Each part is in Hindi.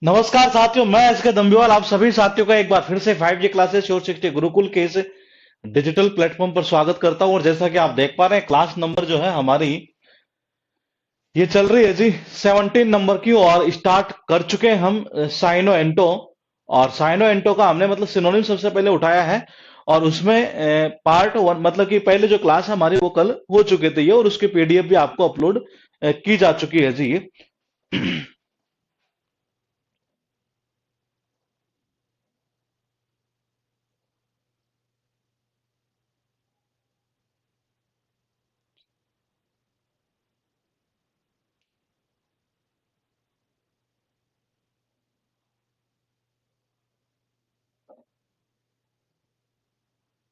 नमस्कार साथियों, मैं एसके दम्बिवाल आप सभी साथियों का एक बार फिर से 5G क्लासेस श्योर 60 गुरुकुल के इस डिजिटल प्लेटफॉर्म पर स्वागत करता हूं। और जैसा कि आप देख पा रहे हैं, क्लास नंबर जो है हमारी ये चल रही है जी 17 नंबर की, और स्टार्ट कर चुके हैं हम साइनो एंटो। और साइनो एंटो का हमने मतलब सिनोनिम सबसे पहले उठाया है, और उसमें पार्ट वन मतलब कि पहले जो क्लास है हमारी वो कल हो चुके थे ये, और उसकी पीडीएफ भी आपको अपलोड की जा चुकी है जी।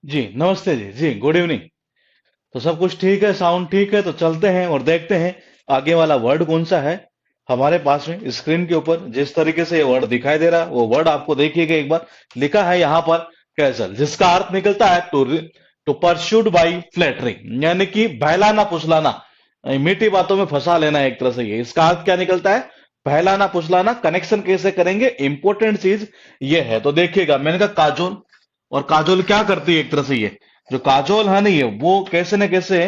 जी नमस्ते जी, जी गुड इवनिंग। तो सब कुछ ठीक है, साउंड ठीक है, तो चलते हैं और देखते हैं आगे वाला वर्ड कौन सा है हमारे पास में। स्क्रीन के ऊपर जिस तरीके से ये वर्ड दिखाई दे रहा है, वो वर्ड आपको देखिएगा एक बार। लिखा है यहाँ पर कैसल, जिसका अर्थ निकलता है टू परस्यूड बाई फ्लैटरिंग, यानी कि बहलाना फुसलाना, मीठी बातों में फंसा लेना एक तरह से। ये इसका अर्थ क्या निकलता है? बहलाना फुसलाना। कनेक्शन कैसे करेंगे, इंपॉर्टेंट चीज ये है। तो देखिएगा, मैंने कहा काजोल, और काजोल क्या करती है एक तरह से, ये जो काजोल है नहीं है वो कैसे न कैसे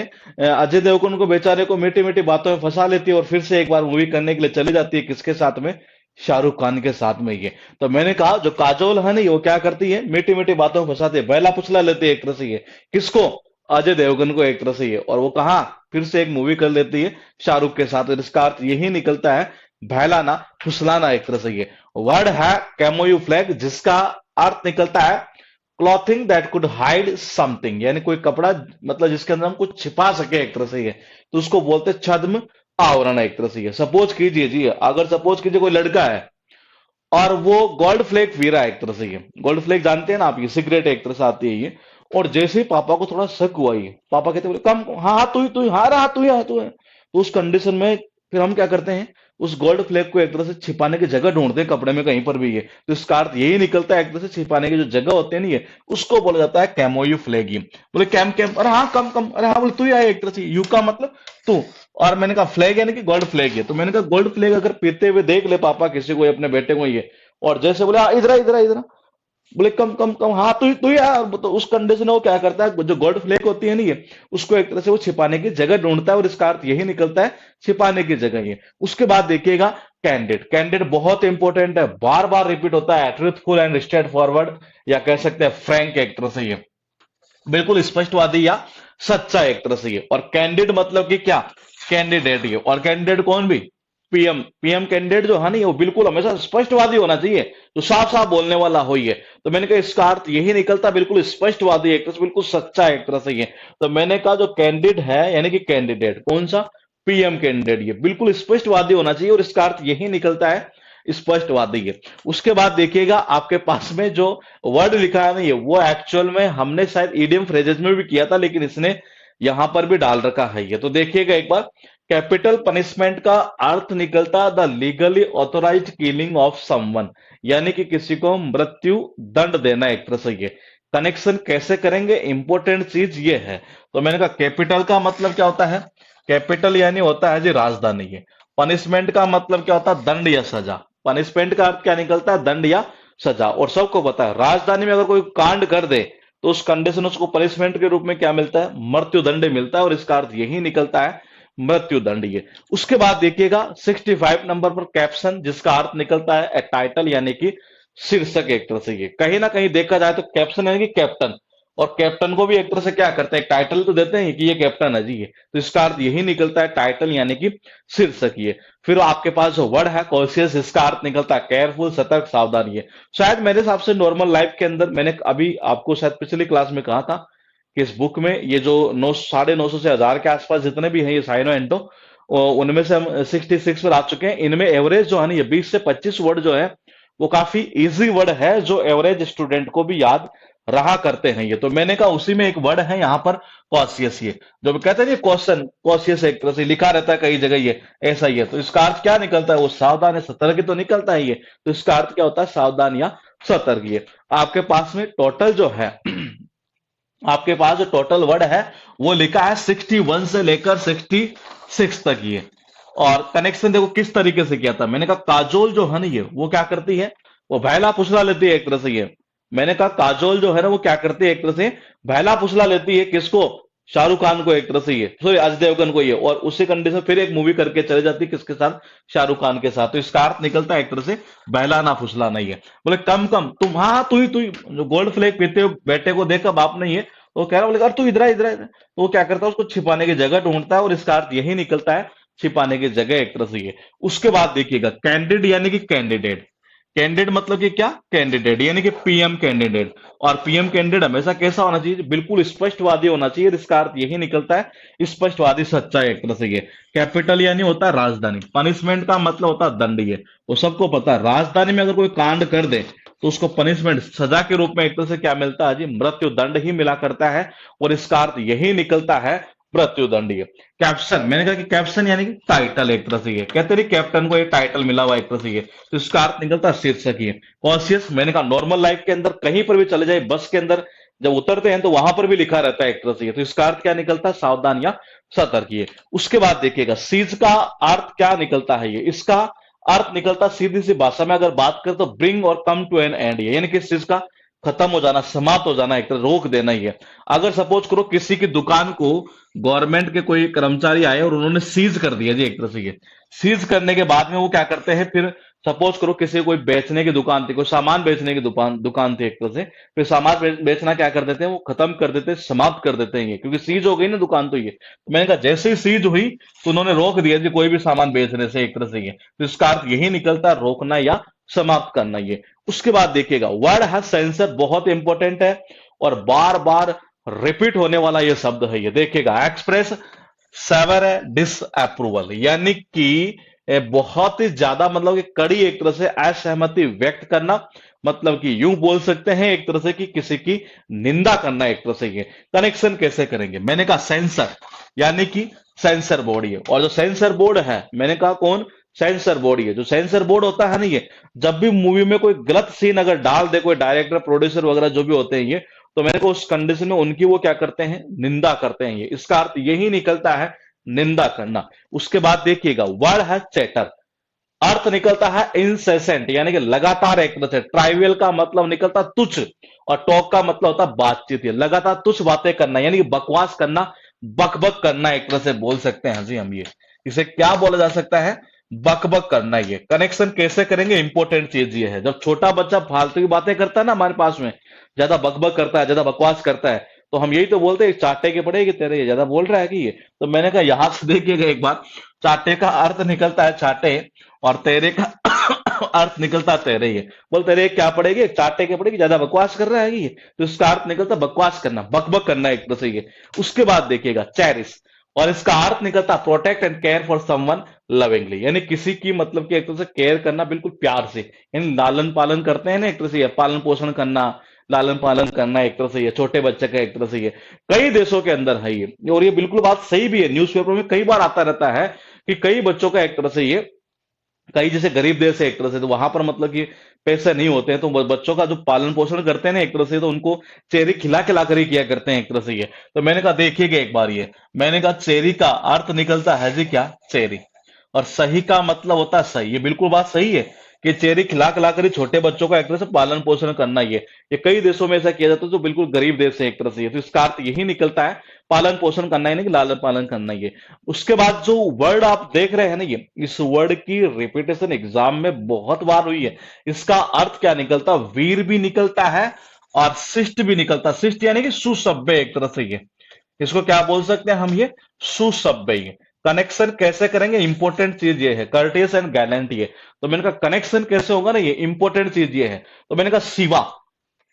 अजय देवगन को बेचारे को मीठी मीठी बातों में फंसा लेती है, और फिर से एक बार मूवी करने के लिए चली जाती है। किसके साथ में? शाहरुख खान के साथ में। ये तो मैंने कहा जो काजोल है नहीं वो क्या करती है, मीठी मीठी बातों में फंसाती है, बहला पुचला लेती है एक तरह से ये। किसको? अजय देवगन को एक तरह से ये। और वो कहा फिर से एक मूवी कर लेती है शाहरुख के साथ। और इसका अर्थ यही निकलता है बहलाना फुसलाना एक तरह से ये। वर्ड है कैमोयू फ्लैग, जिसका अर्थ निकलता है clothing that could hide something, यानी कोई कपड़ा मतलब जिसके अंदर हम कुछ छिपा सके एक तरह से ये। तो उसको बोलते हैं छद्म आवरण एक तरह से ये। सपोज कीजिए जी, अगर सपोज कीजिए कोई लड़का है और वो गोल्ड फ्लेक पी रहा है एक तरह से ये। गोल्ड फ्लेक जानते हैं ना आप, ये सिगरेट एक तरह से आती है ये। और जैसे ही पापा को थोड़ा शक हुआ, ये पापा कहते बोले कम, हाँ हाँ तू ही हाँ रहा, तू ही हाँ तू है। तो उस कंडीशन में फिर हम क्या करते हैं, उस गोल्ड फ्लेक को एक तरह से छिपाने की जगह ढूंढते हैं कपड़े में कहीं पर भी ये। तो इसका अर्थ यही निकलता है, एक तरह से छिपाने की जो जगह होती है ना ये, उसको बोला जाता है कैमोयू फ्लैगी। बोले कैम कैम, अरे हाँ कम कम, अरे हाँ बोले तू ही आया एक तरह से। यू का मतलब तू, और मैंने कहा फ्लैग यानी कि गोल्ड फ्लैग है। तो मैंने कहा गोल्ड फ्लैग अगर पीते हुए देख ले पापा किसी को, अपने बेटे को ये, और जैसे बोले हाँ इधर इधर इधर, बोले कम कम कम, हाँ तू ही यार। तो उस कंडीशन में वो क्या करता है, जो गोल्ड फ्लेक होती है ना ये, उसको एक तरह से वो छिपाने की जगह ढूंढता है, और इसका अर्थ यही निकलता है छिपाने की जगह ये। उसके बाद देखिएगा कैंडिड। कैंडिड बहुत इंपॉर्टेंट है, बार बार रिपीट होता है। ट्रूथफुल एंड स्ट्रेट फॉरवर्ड, या कह सकते हैं फ्रैंक एक तरह से ये, बिल्कुल स्पष्टवादी या सच्चा एक तरह से ये। और कैंडिड मतलब कि क्या? कैंडिडेट ये। और कैंडिडेट कौन भी? पीएम। पीएम कैंडिडेट जो है ना, वो बिल्कुल हमेशा स्पष्टवादी होना चाहिए, जो साफ साफ बोलने वाला हो ये। तो मैंने कहा इसका अर्थ यही निकलता, बिल्कुल स्पष्टवादी एक तरह से, बिल्कुल सच्चा एक तरह से ये। तो मैंने कहा जो कैंडिडेट है यानी कि कैंडिडेट कौन सा? पीएम कैंडिडेट, ये बिल्कुल स्पष्टवादी होना चाहिए, और इसका अर्थ यही निकलता है स्पष्टवादी है। उसके बाद देखिएगा आपके पास में जो वर्ड लिखा है ना ये, वो एक्चुअल में हमने शायद ईडियम फ्रेजेस में भी किया था, लेकिन इसने यहां पर भी डाल रखा है ये। तो देखिएगा एक बार, कैपिटल पनिशमेंट का अर्थ निकलता the legally authorised killing of someone, यानी कि किसी को मृत्यु दंड देना एक तरह से ये। कनेक्शन कैसे करेंगे, इंपॉर्टेंट चीज ये है। तो मैंने कहा कैपिटल का मतलब क्या होता है? कैपिटल यानी होता है जी राजधानी है। पनिशमेंट का मतलब क्या होता है? दंड या सजा। पनिशमेंट का अर्थ क्या निकलता है? दंड या सजा। और सबको पता है राजधानी में अगर कोई कांड कर दे तो उस कंडीशन उसको पनिशमेंट के रूप में क्या मिलता है? मृत्यु दंड मिलता है, और इसका अर्थ यही निकलता है मृत्यु दंड ये। उसके बाद देखिएगा 65 नंबर पर कैप्शन, जिसका अर्थ निकलता है ए टाइटल, यानी कि शीर्षक एक तरह से ये। कहीं ना कहीं देखा जाए तो कैप्शन यानी कि कैप्टन, और कैप्टन को भी एक तरह से क्या करते हैं, टाइटल तो देते हैं कि ये कैप्टन है जी ये। तो इसका अर्थ यही निकलता है टाइटल यानी कि शीर्षक ये। फिर आपके पास जो वर्ड है कॉशियस, इसका अर्थ निकलता है केयरफुल, सतर्क, सावधान ये। शायद मेरे हिसाब से नॉर्मल लाइफ के अंदर मैंने अभी आपको शायद पिछली क्लास में कहा था कि इस बुक में ये जो 900 से 1000 के आसपास जितने भी हैं ये साइनो एंटो, उनमें से हम 66 पर आ चुके हैं। इनमें एवरेज जो है ना ये 20 से 25 वर्ड जो है वो काफी इजी वर्ड है, जो एवरेज स्टूडेंट को भी याद रहा करते हैं ये। तो मैंने कहा उसी में एक वर्ड है यहाँ पर कॉशियस, ये जो कहते हैं क्वेश्चन कॉशियस एक तरह से लिखा रहता है कई जगह ये, ऐसा ही है। तो इसका अर्थ क्या निकलता है? वो सावधान है, सतर्क तो निकलता है ये। तो इसका अर्थ क्या होता है? सावधान या सतर्क ये। आपके पास में टोटल जो है आपके पास जो टोटल वर्ड है वो लिखा है 61 से लेकर 66 तक ये। और कनेक्शन देखो किस तरीके से किया था। मैंने कहा काजोल जो है ना ये वो क्या करती है, वो भैला फुसला लेती है एक तरह से ये। मैंने कहा काजोल जो है ना वो क्या करती है एक तरह से, भैला फुसला लेती है किसको, शाहरुख खान को एक तरह से ये, सॉरी अजय देवगन को ये, और उसी कंडीशन फिर एक मूवी करके चले जाती है किसके साथ, शाहरुख खान के साथ। तो इसका अर्थ निकलता है एक तरह से बहला ना फुसला नहीं है। बोले कम कम तुम, हाँ तू ही जो गोल्ड फ्लेक पीते हो बेटे को देखा बाप नहीं है, तो वो कह रहा, बोले अरे तू इधर आ, इधर आ, इधर आ। तो वो क्या करता है, उसको छिपाने की जगह ढूंढता है, और इसका अर्थ यही निकलता है छिपाने की जगह एक तरह से ये। उसके बाद देखिएगा कैंडिड यानी कि कैंडिडेट। कैंडिडेट मतलब कि क्या, कैंडिडेट यानी कि पीएम कैंडिडेट। और पीएम कैंडिडेट हमेशा कैसा होना चाहिए, बिल्कुल स्पष्टवादी होना चाहिए। इसका अर्थ यही निकलता है स्पष्टवादी, सच्चा एक तरह से ये। कैपिटल यानी होता है राजधानी, पनिशमेंट का मतलब होता है दंड। ये वो सबको पता है, राजधानी में अगर कोई कांड कर दे तो उसको पनिशमेंट सजा के रूप में एक तरह से क्या मिलता है जी, मृत्यु दंड ही मिला करता है। और इसका अर्थ यही निकलता है मृत्युदंड। ये कैप्शन, मैंने कहा कि कैप्शन यानी कि टाइटल एक तरह से ये, कहते नहीं कैप्टन को एक टाइटल मिला हुआ एक तरह से ये, तो इसका अर्थ निकलता है शीर्षक ये। कॉशियस, मैंने कहा नॉर्मल लाइफ के अंदर कहीं पर भी चले जाए, बस के अंदर जब उतरते हैं तो वहां पर भी लिखा रहता है एक तरह से ये, तो इसका अर्थ क्या निकलता है, सावधान या सतर्क ये। उसके बाद देखिएगा सीज का अर्थ क्या निकलता है ये, इसका अर्थ निकलता है सीधी सी भाषा में अगर बात करें तो ब्रिंग और कम टू एन एंड, यानी किस चीज का खत्म हो जाना, समाप्त हो जाना, एक तरह रोक देना ही है। अगर सपोज करो किसी की दुकान को गवर्नमेंट के कोई कर्मचारी आए और उन्होंने सीज कर दिया जी एक तरह से ये, सीज करने के बाद में वो क्या करते हैं फिर, सपोज करो किसी कोई बेचने की दुकान थी, कोई सामान बेचने की दुकान दुकान थी एक तरह से, फिर सामान बेचना क्या कर देते हैं, वो खत्म कर देते हैं, समाप्त कर देते हैं ये, क्योंकि सीज हो गई ना दुकान। तो ये तो मैंने कहा जैसे ही सीज हुई तो उन्होंने रोक दिया जी कोई भी सामान बेचने से एक तरह से ये, तो इसका अर्थ यही निकलता है रोकना या समाप्त करना ये। उसके बाद देखिएगा वर्ड है सेंसर, बहुत इंपॉर्टेंट है और बार बार रिपीट होने वाला ये शब्द है ये। देखिएगा एक्सप्रेस सेवर डिसअप्रूवल, यानी कि बहुत ही ज्यादा मतलब कि कड़ी एक तरह से असहमति व्यक्त करना, मतलब कि यूं बोल सकते हैं एक तरह से कि किसी की निंदा करना एक तरह से ये। कनेक्शन कैसे करेंगे, मैंने कहा सेंसर यानी कि सेंसर बोर्ड ये, और जो सेंसर बोर्ड है मैंने कहा कौन, सेंसर बोर्ड। ये जो सेंसर बोर्ड होता है ना ये, जब भी मूवी में कोई गलत सीन अगर डाल दे कोई डायरेक्टर प्रोड्यूसर वगैरह जो भी होते हैं ये, तो मैंने को उस कंडीशन में उनकी वो क्या करते हैं, निंदा करते हैं ये। इसका अर्थ यही निकलता है निंदा करना। उसके बाद देखिएगा वर्ड है चैटर, अर्थ निकलता है इंसेसेंट यानी कि लगातार एक तरह से। ट्राइवियल का मतलब निकलता तुच्छ, और टॉक का मतलब होता बातचीत। ये लगातार तुच्छ बातें करना यानी कि बकवास करना, बकबक करना एक तरह से बोल सकते हैं जी हम ये। इसे क्या बोला जा सकता है, बकबक करना। ये कनेक्शन कैसे करेंगे, इंपॉर्टेंट चीज ये है, जब छोटा बच्चा फालतू की बातें करता है ना हमारे पास में, ज्यादा बकबक करता है, ज्यादा बकवास करता है, तो हम यही तो बोलते हैं चाटे के पड़े कि तेरे ये ज्यादा बोल रहा है कि ये। तो मैंने कहा यहां से देखिएगा एक बार, चाटे का अर्थ निकलता है चाटे, और तेरे का अर्थ निकलता है तेरे। ये बोल तेरे क्या पड़ेगी, चाटे के पड़ेगी, ज्यादा बकवास कर रहा है ये, तो इसका अर्थ निकलता बकवास करना, बकबक करना एक तरह से ये। उसके बाद देखिएगा चेरिश, और इसका अर्थ निकलता protect and care for someone lovingly, यानी किसी की मतलब कि एक तरह से केयर करना बिल्कुल प्यार से, यानी लालन पालन करते हैं ना एक तरह से, पालन पोषण करना, लालन पालन करना एक तरह से ये, छोटे बच्चे का एक तरह से ये। कई देशों के अंदर है ये, और ये बिल्कुल बात सही भी है, न्यूज़पेपर में कई बार आता रहता है कि कई बच्चों का एक तरह से ये, कई जैसे गरीब देश है एक तरह से, तो वहां पर मतलब कि पैसे नहीं होते हैं, तो बच्चों का जो पालन पोषण करते हैं ना एक तरह से, तो उनको चेरी खिला खिला कर ही किया करते हैं एक तरह से ये। तो मैंने कहा देखिएगा एक बार ये, मैंने कहा चेरी का अर्थ निकलता है जी क्या, चेरी, और सही का मतलब होता है सही। ये बिल्कुल बात सही है कि चेरी खिला खिला कर ही छोटे बच्चों का एक तरह से पालन पोषण करना। ये कई देशों में ऐसा किया जाता है जो बिल्कुल गरीब देश है एक तरह से ये, तो इसका अर्थ यही निकलता है पालन पोषण करना, यानी कि लालन पालन करना ये। उसके बाद जो वर्ड आप देख रहे हैं ना ये, इस वर्ड की रिपीटेशन एग्जाम में बहुत बार हुई है। इसका अर्थ क्या निकलता, वीर भी निकलता है और शिष्ट भी निकलता। शिष्ट यानी कि सुसभ्य एक तरह से ये, इसको क्या बोल सकते हैं हम, ये सुसभ्य। ये कनेक्शन कैसे करेंगे, इंपॉर्टेंट चीज ये है, कर्टियस एंड गैलेंट ये। तो मैंने कहा कनेक्शन कैसे होगा ना, ये इंपॉर्टेंट चीज ये है। तो मैंने कहा शिवा,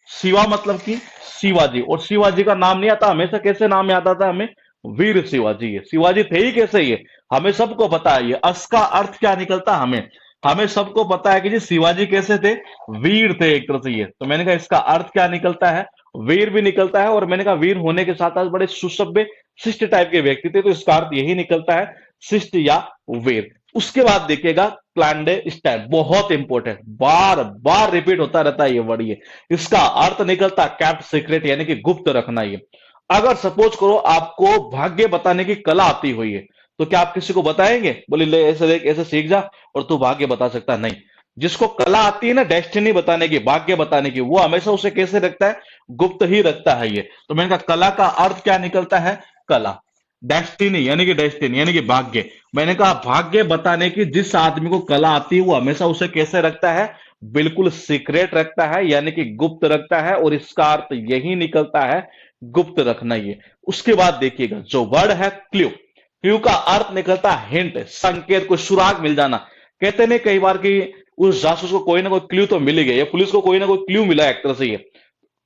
शिवा मतलब कि शिवाजी, और शिवाजी का नाम नहीं आता हमेशा, कैसे नाम याद आता है हमें, वीर शिवाजी। ये शिवाजी थे ही कैसे, ये हमें सबको पता है। ये अस का अर्थ क्या निकलता, हमें हमें सबको पता है कि जी शिवाजी कैसे थे, वीर थे एक तरह से ये। तो मैंने कहा इसका अर्थ क्या निकलता है, वीर भी निकलता है, और मैंने कहा वीर होने के साथ साथ बड़े सुसभ्य शिष्ट टाइप के व्यक्ति थे, तो इसका अर्थ यही निकलता है शिष्ट या वीर। उसके बाद देखिएगा क्लैंडे स्टाइल, बहुत इंपॉर्टेंट, बार बार रिपीट होता रहता है ये वर्ड ये। इसका अर्थ निकलता कैप्ट सीक्रेट यानी कि गुप्त रखना ये। अगर सपोज करो आपको भाग्य बताने की कला आती हुई है, तो क्या आप किसी को बताएंगे, बोले ले ऐसे देख ऐसे सीख जा और तू भाग्य बता सकता? नहीं। जिसको कला आती है ना डेस्टिनी बताने की, भाग्य बताने की, वो हमेशा उसे कैसे रखता है, गुप्त ही रखता है ये। तो मैंने कहा कला का अर्थ क्या निकलता है, कला। डेस्टिनी यानी कि भाग्य। मैंने कहा भाग्य बताने की जिस आदमी को कला आती है वो हमेशा उसे कैसे रखता है, बिल्कुल सीक्रेट रखता है, यानी कि गुप्त रखता है, और इसका अर्थ यही निकलता है, गुप्त रखना ये। उसके बाद देखिएगा जो वर्ड है क्ल्यू, क्ल्यू का अर्थ निकलता है हिंट, संकेत, को सुराग मिल जाना। कहते नहीं कई बार कि उस जासूस को कोई ना कोई क्ल्यू तो मिल ही गया, या पुलिस को कोई ना कोई क्ल्यू मिला एक तरह से ये।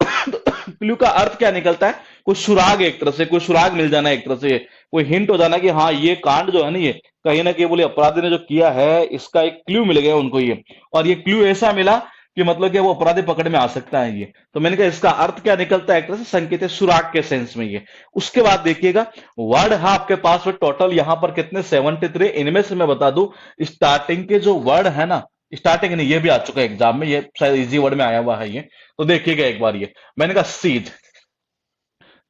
क्ल्यू का अर्थ क्या निकलता है, कोई सुराग, एक तरह से कोई सुराग मिल जाना, एक तरह से कोई हिंट हो जाना कि हाँ ये कांड जो है ना ये कहीं ना कहीं बोले अपराधी ने जो किया है इसका एक क्ल्यू मिल गया उनको ये, और ये क्ल्यू ऐसा मिला कि मतलब कि वो अपराधी पकड़ में आ सकता है ये। तो मैंने कहा इसका अर्थ क्या निकलता है, एक तरह से संकेत है, सुराग के सेंस में ये। उसके बाद देखिएगा वर्ड है आपके पास में टोटल यहां पर कितने, 73। इनमें से मैं बता दूं स्टार्टिंग के जो वर्ड है ना, स्टार्टिंग नहीं, ये भी आ चुका है एग्जाम में, ये शायद इजी वर्ड में आया हुआ है ये। तो देखिएगा एक बार ये, मैंने कहा सीज।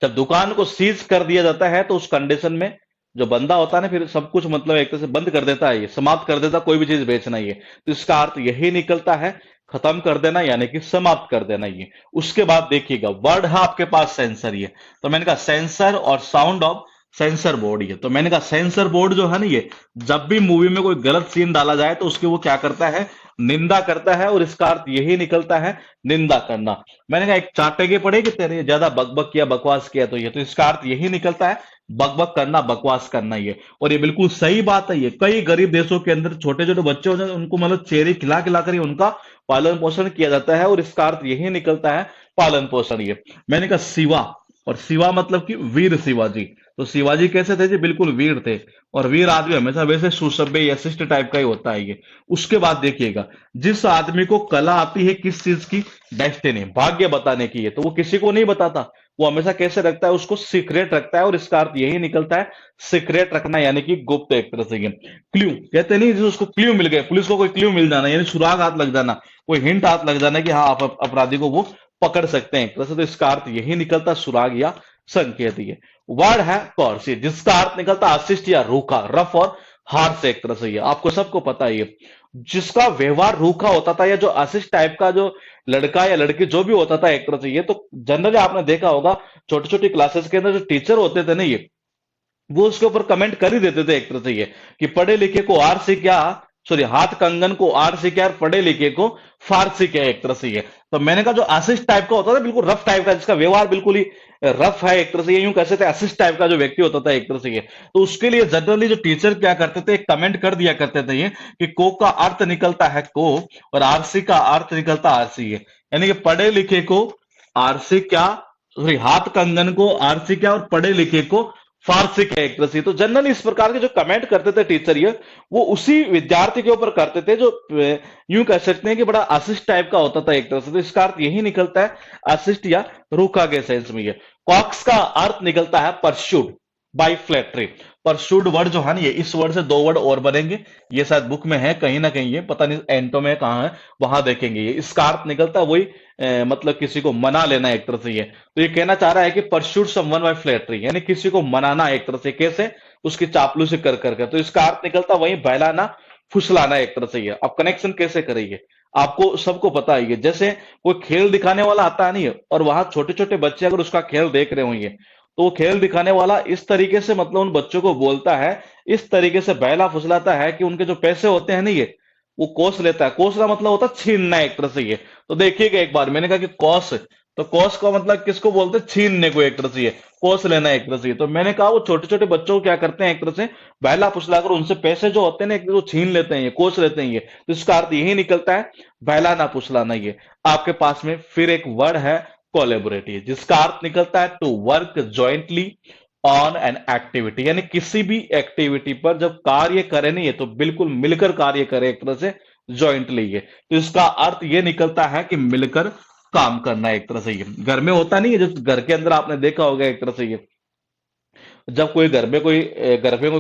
जब दुकान को सीज कर दिया जाता है तो उस कंडीशन में जो बंदा होता है ना फिर सब कुछ मतलब एक तरह से बंद कर देता है, ये समाप्त कर देता है, कोई भी चीज बेचना ये। तो इसका अर्थ यही निकलता है, खत्म कर देना यानी कि समाप्त कर देना ये। उसके बाद देखिएगा वर्ड है आपके पास सेंसर ये। तो मैंने कहा सेंसर और साउंड ऑफ सेंसर बोर्ड ये। तो मैंने कहा सेंसर बोर्ड जो है ना ये, जब भी मूवी में कोई गलत सीन डाला जाए तो उसकी वो क्या करता है, निंदा करता है, और इसका अर्थ यही निकलता है, निंदा करना। मैंने कहा एक चाटेगे पड़े कि तेरे ज्यादा बकबक किया, बकवास किया, तो ये तो इसका अर्थ यही निकलता है, बकबक करना, बकवास करना ये। और ये बिल्कुल सही बात है, ये कई गरीब देशों के अंदर छोटे छोटे बच्चे होते हैं उनको मतलब चेरी खिला खिला कर ही उनका पालन पोषण किया जाता है, और इसका अर्थ यही निकलता है, पालन पोषण ये। मैंने कहा शिवा, और शिवा मतलब कि वीर शिवाजी। तो शिवाजी कैसे थे जी, बिल्कुल वीर थे, और वीर आदमी हमेशा वैसे सुसभ्य या शिष्ट टाइप का ही होता है ये। उसके बाद देखिएगा जिस आदमी को कला आती है किस चीज की, डेस्टिनी, भाग्य बताने की है, तो वो किसी को नहीं बताता, वो हमेशा कैसे रखता है, उसको सीक्रेट रखता है, और इसका अर्थ यही निकलता है, सीक्रेट रखना यानी कि गुप्त, एक तरह से ये। क्ल्यू कहते नहीं जिस उसको क्ल्यू मिल गया, पुलिस को कोई क्ल्यू मिल जाना यानी सुराग हाथ लग जाना, कोई हिंट हाथ लग जाना कि हाँ आप अपराधी को वो पकड़ सकते हैं, एक तरह से। तो इसका अर्थ यही निकलता, सुराग या संकेत ये। वर्ड है कॉर्सी, जिसका अर्थ निकलता असिस्ट या रूखा, रफ और हार से, एक तरह से ये आपको सबको पता है ये। जिसका व्यवहार रूखा होता था, या जो असिस्ट टाइप का जो लड़का या लड़की जो भी होता था, एक तरह से ये। तो जनरली आपने देखा होगा छोटी छोटी क्लासेस के अंदर जो टीचर होते थे ना ये, वो उसके ऊपर कमेंट कर ही देते थे, एक तरह से ये, कि पढ़े लिखे को आर से क्या, सॉरी हाथ कंगन को आर से क्या, पढ़े लिखे को फारसी क्या, एक तरह से ये। तो मैंने कहा जो असिस्ट टाइप का होता था, बिल्कुल रफ टाइप का, जिसका व्यवहार बिल्कुल ही रफ है, एक तरह से ये, यूं कह सकते हैं असिस्ट टाइप का जो व्यक्ति होता था, एक तरह से ये। तो उसके लिए जनरली जो टीचर क्या करते थे, कमेंट कर दिया करते थे ये, कि को का अर्थ निकलता है को, और आरसी का अर्थ निकलता आरसी है, यानी कि पढ़े लिखे को आरसी क्या, सॉरी हाथ कंगन को आरसी क्या, और पढ़े लिखे को फारसी क्या, एक तरह से। तो जनरली इस प्रकार के जो कमेंट करते थे टीचर ये, वो उसी विद्यार्थी के ऊपर करते थे जो यूं कह सकते हैं कि बड़ा असिस्ट टाइप का होता था, एक तरह से। तो इसका अर्थ यही निकलता है, असिस्ट या रूखा के सेंस में ये। कॉक्स का अर्थ निकलता है persuade by flattery. Persuade word जो है ना ये, इस वर्ड से दो वर्ड और बनेंगे, ये शायद बुक में है कहीं ना कहीं, ये पता नहीं एंटो में कहां है, वहां देखेंगे ये। इसका अर्थ निकलता है वही मतलब किसी को मना लेना, एक तरह से ये। तो ये कहना चाह रहा है कि परस्यूड समवन बाय फ्लैटरी, यानी किसी को मनाना, एक तरह से, कैसे, उसकी चापलूसी कर करके। तो इसका अर्थ निकलता वही बहलाना, फुसलाना, एक तरह से ये। अब कनेक्शन कैसे करेंगे, आपको सबको पता है ये। जैसे कोई खेल दिखाने वाला आता नहीं है, और वहां छोटे छोटे बच्चे अगर उसका खेल देख रहे होंगे, तो वो खेल दिखाने वाला इस तरीके से मतलब उन बच्चों को बोलता है, इस तरीके से बहला फुसलाता है कि उनके जो पैसे होते हैं ना ये, वो कोस लेता है। कोसना मतलब होता है छीनना, एक तरह से ये। तो देखिएगा एक बार, मैंने कहा कि कॉस, तो कॉस का मतलब किसको बोलते हैं, छीनने को, एक तरह से ये, कोस लेना, एक तरह से। तो मैंने कहा वो छोटे छोटे बच्चों को क्या करते हैं, एक तरह से बहला फुसलाकर उनसे पैसे जो होते हैं ना, एक तरह छीन लेते हैं ये, कोस लेते हैं ये। तो इसका अर्थ यही निकलता है, बहलाना फुसलाना ये। आपके पास में फिर एक वर्ड है कोलेबोरेटिव, जिसका अर्थ निकलता है to work jointly on an activity, यानी किसी भी एक्टिविटी पर जब कार्य करे नहीं है तो बिल्कुल मिलकर कार्य करे, एक तरह से जॉइंटली ये। तो इसका अर्थ ये निकलता है कि मिलकर काम करना, एक तरह से ये। घर में होता नहीं है, जो घर के अंदर आपने देखा होगा, एक तरह से ये जब कोई घर में कोई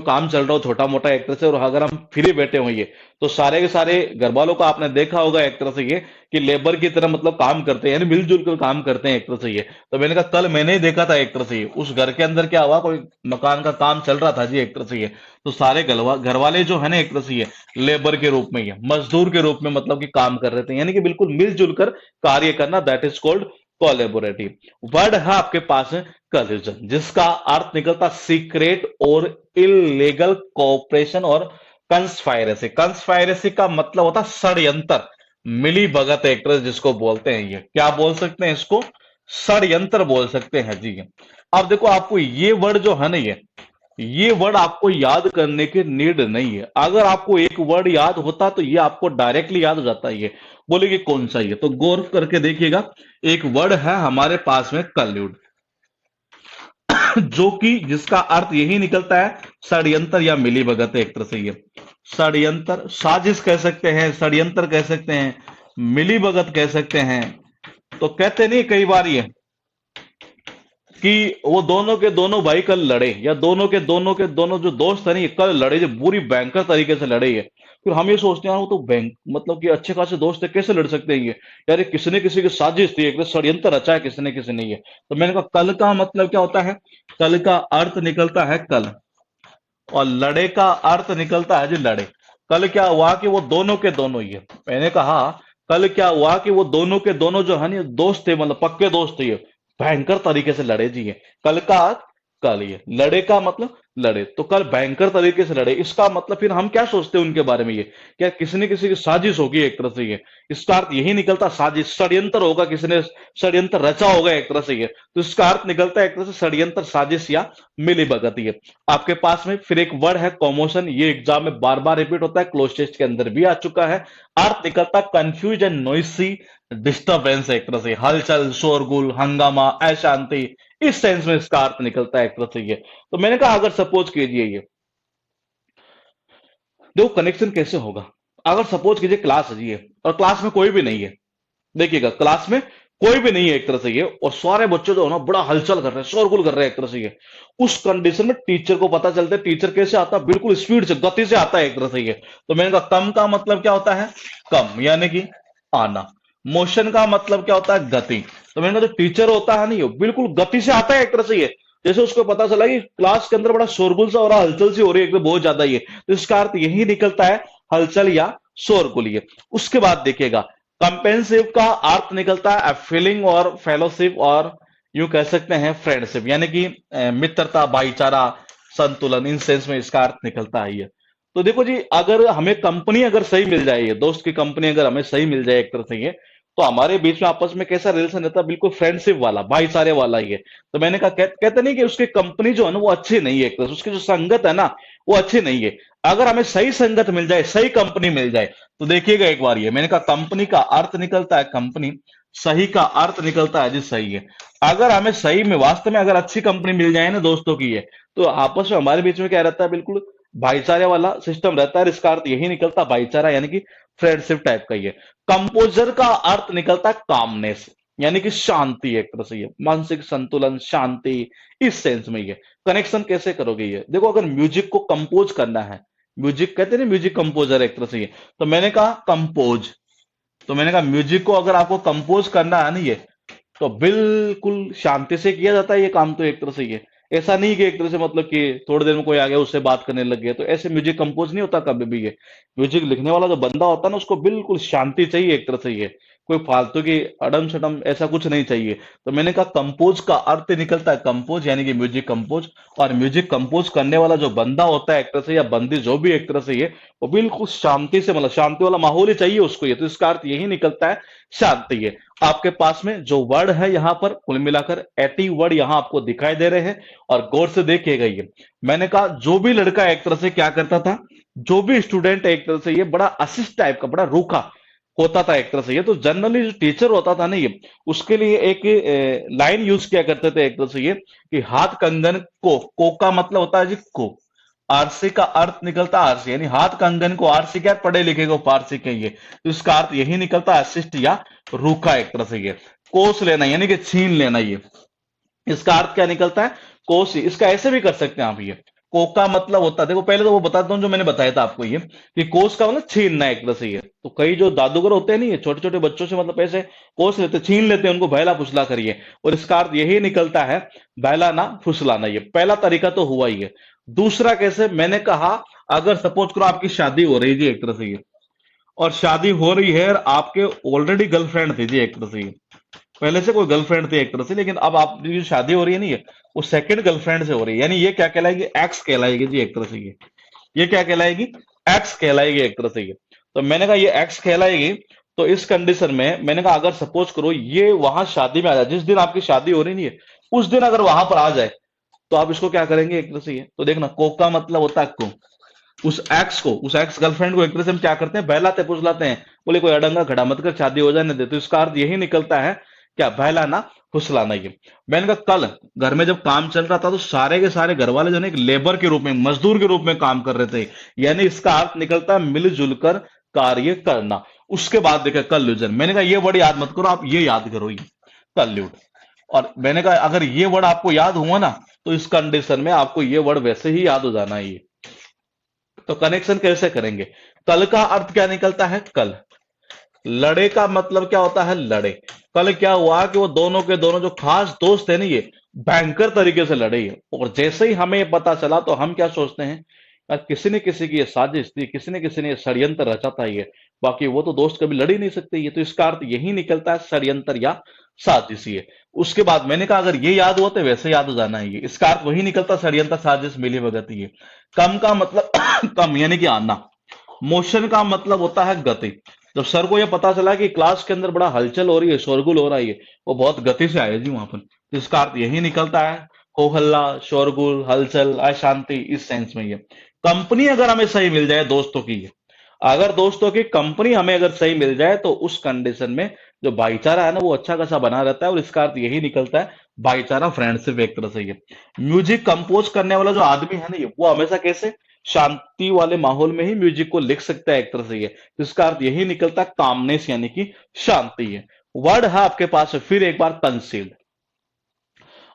काम चल रहा हो छोटा मोटा एक तरह से, और अगर हम फ्री बैठे होंगे तो सारे के सारे घर वालों को आपने देखा होगा एक तरह से ये कि लेबर की तरह मतलब काम करते हैं, यानी मिलजुल कर काम करते हैं एक तरह से ये। तो मैंने कहा कल मैंने ही देखा था एक तरह से ये, उस घर के अंदर क्या हुआ, कोई मकान का काम चल रहा था जी एक तरह से ये। तो सारे घर वाले जो है ना एक तरह से ये लेबर के रूप में, ये मजदूर के रूप में मतलब कि काम कर रहे थे, यानी कि बिल्कुल मिलजुल कर कार्य करना, that is called collaborative. Word है आपके पास कल्यूजन, जिसका अर्थ निकलता सीक्रेट और इलीगल कोऑपरेशन और कंस्पायरेसी। कंस्पायरेसी का मतलब होता षड्यंत्र, मिली भगत एक तरह से जिसको बोलते हैं, ये क्या बोल सकते हैं, इसको षड्यंत्र बोल सकते हैं जी। अब देखो आपको ये वर्ड जो है ना, ये वर्ड आपको याद करने की नीड नहीं है। अगर आपको एक वर्ड याद होता तो ये आपको डायरेक्टली याद हो जाता है। ये बोले कि कौन सा, ये तो गौर करके देखिएगा। एक वर्ड है हमारे पास में कल्यूड, जो कि जिसका अर्थ यही निकलता है षड्यंत्र या मिलीभगत एक तरह से। ये षड्यंत्र, साजिश कह सकते हैं, षड्यंत्र कह सकते हैं, मिलीभगत कह सकते हैं। तो कहते नहीं कई बार ये कि वो दोनों के दोनों भाई कल लड़े, या दोनों के दोनों जो दोस्त है ना, ये कल लड़े, जो बुरी भयंकर तरीके से लड़े। ये फिर हम ये सोचते हैं यार वो तो बैंक मतलब कि अच्छे खासे दोस्त है, कैसे लड़ सकते हैं ये, यार ये किसी ने किसी की साजिश थी, एक षड्यंत्र रचा है किसी ने ये। तो मैंने कहा कल का मतलब क्या होता है, कल का अर्थ निकलता है कल, और लड़े का अर्थ निकलता है जी लड़े। कल क्या हुआ कि वो दोनों के दोनों, ये मैंने कहा कल क्या हुआ कि वो दोनों के दोनों जो है ना दोस्त थे, मतलब पक्के दोस्त थे, ये भयंकर तरीके से लड़े जी। ये कल का अर्थ कल, ये लड़े का मतलब लड़े, तो कल भयंकर तरीके से लड़े, इसका मतलब फिर हम क्या सोचते हैं उनके बारे में, ये क्या किसी ने किसी की साजिश होगी एक तरह से। ये इसका अर्थ यही निकलता साजिश, षड्यंत्र होगा, किसी ने षड्यंत्र रचा होगा एक तरह से ये। तो इसका अर्थ निकलता है एक तरह से षड्यंत्र, साजिश या मिलीभगत। ये आपके पास में फिर एक वर्ड है कॉमोशन, ये एग्जाम में बार बार रिपीट होता है, क्लोज टेस्ट के अंदर भी आ चुका है। अर्थ निकलता कंफ्यूज एंड नॉइसी डिस्टर्बेंस एक तरह से, हलचल, शोरगुल, हंगामा, अशांति, इस सेंस में इसका अर्थ निकलता है एक तरह से ये। तो मैंने कहा अगर सपोज कीजिए ये देखो कनेक्शन कैसे होगा, अगर सपोज कीजिए क्लास है जी ये, और क्लास में कोई भी नहीं है, देखिएगा क्लास में कोई भी नहीं है एक तरह से ये, और सारे बच्चे जो है ना बड़ा हलचल कर रहे हैं, शोरगुल कर रहे हैं एक तरह से ये। उस कंडीशन में टीचर को पता चलता है, टीचर कैसे आता है, बिल्कुल स्पीड से, गति से आता है एक तरह से ये। तो मैंने कहा कम का मतलब क्या होता है, कम यानी कि आना। मोशन का मतलब क्या होता है, गति। तो मैंने कहा जो टीचर होता है नहीं, वो बिल्कुल गति से आता है एक तरह से ये। जैसे उसको पता चला कि क्लास के अंदर बड़ा शोरगुल सा हो रहा, हलचल सी हो रही है एकदम बहुत ज्यादा, ये तो इसका अर्थ यही निकलता है हलचल या शोरगुल ये। उसके बाद देखिएगा कंपेंसिव का अर्थ निकलता है फीलिंग और फेलोशिप, और यूं कह सकते हैं फ्रेंडशिप, यानी कि मित्रता, भाईचारा, संतुलन, इन सेंस में इसका अर्थ निकलता है ये। तो देखो जी अगर हमें कंपनी अगर सही मिल जाए, ये दोस्त की कंपनी अगर हमें सही मिल जाए एक तरह से ये, तो हमारे बीच में आपस में कैसा रिलेशन रहता है, बिल्कुल फ्रेंडशिप वाला, भाईचारे वाला ये। तो मैंने कहा कहते नहीं कि उसकी कंपनी जो है ना वो अच्छी नहीं है एक तरह से, उसकी जो संगत है ना वो अच्छी नहीं है। अगर हमें सही संगत मिल जाए, सही कंपनी मिल जाए, तो देखिएगा एक बार ये, मैंने कहा कंपनी का अर्थ निकलता है कंपनी, सही का अर्थ निकलता है जी सही है। अगर हमें सही में वास्तव में अगर अच्छी कंपनी मिल जाए ना दोस्तों की ये, तो आपस में हमारे बीच में क्या रहता है, बिल्कुल भाईचारे वाला सिस्टम रहता है। इसका अर्थ यही निकलता भाईचारा, यानी कि फ्रेंडशिप टाइप का ये। कंपोजर का अर्थ निकलता है कामनेस, यानी कि शांति एक तरह से ये, मानसिक संतुलन, शांति, इस सेंस में ये। कनेक्शन कैसे करोगे ये, देखो अगर म्यूजिक को कंपोज करना है, म्यूजिक कहते हैं ना म्यूजिक कंपोजर एक तरह से ये, तो मैंने कहा कंपोज, तो मैंने कहा म्यूजिक को अगर आपको कंपोज करना है ना ये, तो बिल्कुल शांति से किया जाता है ये काम, तो एक तरह से ये ऐसा नहीं कि एक तरह से मतलब कि थोड़ी देर में कोई आ गया उससे बात करने लग गया, तो ऐसे म्यूजिक कंपोज नहीं होता कभी भी ये। म्यूजिक लिखने वाला जो बंदा होता है ना उसको बिल्कुल शांति चाहिए एक तरह से ये, कोई फालतू की अडम शडम ऐसा कुछ नहीं चाहिए। तो मैंने कहा कंपोज का अर्थ निकलता है कंपोज, यानी कि म्यूजिक कंपोज। और म्यूजिक कंपोज करने वाला जो बंदा होता है एक तरह से, या बंदी जो भी एक तरह से ये, वो बिल्कुल शांति से, मतलब शांति वाला माहौल ही चाहिए उसको ये, तो इसका अर्थ यही निकलता है शांति ये। आपके पास में जो वर्ड है यहाँ पर कुल मिलाकर 80 वर्ड यहाँ आपको दिखाई दे रहे हैं, और गौर से देखिएगा ये। मैंने कहा जो भी लड़का एक तरह से क्या करता था, जो भी स्टूडेंट एक तरह से ये बड़ा असिस्ट टाइप का, बड़ा रूखा होता था एक तरह से ये, तो जनरली जो टीचर होता था ना ये, उसके लिए एक लाइन यूज किया करते थे एक तरह से ये, कि हाथ कंगन को का मतलब होता है जी को, आरसी का अर्थ निकलता है आरसी, यानी हाथ कंगन को, आरसी क्या पढ़े लिखे को पारसी के ये, तो इसका अर्थ यही निकलता है असिस्ट या रूखा एक तरह से ये। कोस लेना यानी कि छीन लेना ये, इसका अर्थ क्या निकलता है, कोस, इसका ऐसे भी कर सकते हैं आप। ये को का मतलब होता है, देखो पहले तो वो बताता हूँ जो मैंने बताया था आपको, ये कि कोस का मतलब छीनना है एक तरह से। ये तो कई जो जादूगर होते हैं नहीं, ये छोटे छोटे बच्चों से मतलब ऐसे कोस लेते, छीन लेते हैं उनको, बहला फुसला करिए, और इसका अर्थ यही निकलता है बहलाना फुसलाना। ये पहला तरीका तो हुआ ही है। दूसरा कैसे, मैंने कहा अगर सपोज करो आपकी शादी हो रही थी एक तरह से, ये और शादी हो रही है और आपके ऑलरेडी गर्लफ्रेंड थी जी एक तरह से, ये पहले से कोई गर्लफ्रेंड थी एक तरह से, लेकिन अब आपकी जो शादी हो रही है नहीं, है वो सेकंड गर्लफ्रेंड से हो रही है, यानी ये क्या कहलाएगी, एक्स कहलाएगी जी एक तरह से। ये क्या कहलाएगी, एक्स कहलाएगी एक तरह से। ये तो मैंने कहा ये एक्स कहलाएगी। तो इस कंडीशन में मैंने कहा अगर सपोज करो ये वहां शादी में आ जाए, जिस दिन आपकी शादी हो रही नहीं है उस दिन अगर वहां पर आ जाए, तो आप इसको क्या करेंगे एक तरह से। ये तो देखना, को का मतलब होता है को, उस एक्स गर्लफ्रेंड को एक तरह से हम क्या करते हैं, बहलाते फुसलाते हैं, बोले कोई अड़ंगा खड़ा मत कर, शादी हो जाने दे। तो इसका अर्थ यही निकलता है क्या, बहलाना फुसलाना। ये मैंने कहा कल घर में जब काम चल रहा था तो सारे के सारे घर वाले जो है एक लेबर के रूप में, मजदूर के रूप में काम कर रहे थे, यानी इसका अर्थ निकलता है मिलजुल कर कार्य करना। उसके बाद देखा कल्यूजन, मैंने कहा ये वर्ड याद मत करो, आप ये याद करो, ये कल्यूड। और मैंने कहा अगर ये वर्ड आपको याद हुआ ना, तो इस कंडीशन में आपको ये वर्ड वैसे ही याद हो जाना है। ये तो कनेक्शन कैसे करेंगे, कल का अर्थ क्या निकलता है, कल। लड़े का मतलब क्या होता है, लड़े। कल क्या हुआ कि वो दोनों के दोनों जो खास दोस्त है ना, ये भयंकर तरीके से लड़े हैं। और जैसे ही हमें ये पता चला तो हम क्या सोचते हैं, यार किसी ने किसी की ये साजिश थी, किसी ने किसी ने ये षड्यंत्र रचा था ये, बाकी वो तो दोस्त कभी लड़ ही नहीं सकते। ये तो इसका अर्थ यही निकलता है षड्यंत्र या साजिश। ये उसके बाद मैंने कहा अगर ये याद हुआ तो वैसे याद हो जाना है, ये इसका अर्थ वही निकलता षड्यंत्र साजिश मिली भगत। ये कम का मतलब कम यानी कि आना। मोशन का मतलब होता है गति। जब सर को यह पता चला कि क्लास के अंदर बड़ा हलचल हो रही है, शोरगुल हो रहा है, वो बहुत गति से आए जी वहां पर, जिसका अर्थ यही निकलता है हो हल्ला, शोरगुल, हलचल, अशांति, इस सेंस में। ये कंपनी अगर हमें सही मिल जाए दोस्तों की, अगर दोस्तों की कंपनी हमें अगर सही मिल जाए तो उस कंडीशन में जो भाईचारा है ना वो अच्छा खासा बना रहता है, और इसका अर्थ यही निकलता है भाईचारा, फ्रेंडशिप एक तरह से। ये म्यूजिक कंपोज करने वाला जो आदमी है ना, ये वो हमेशा कैसे शांति वाले माहौल में ही म्यूजिक को लिख सकता है एक तरह से। ये तो इसका अर्थ यही निकलता है कामनेस यानी कि शांति है। वर्ड है आपके पास फिर एक बार कंसील्ड।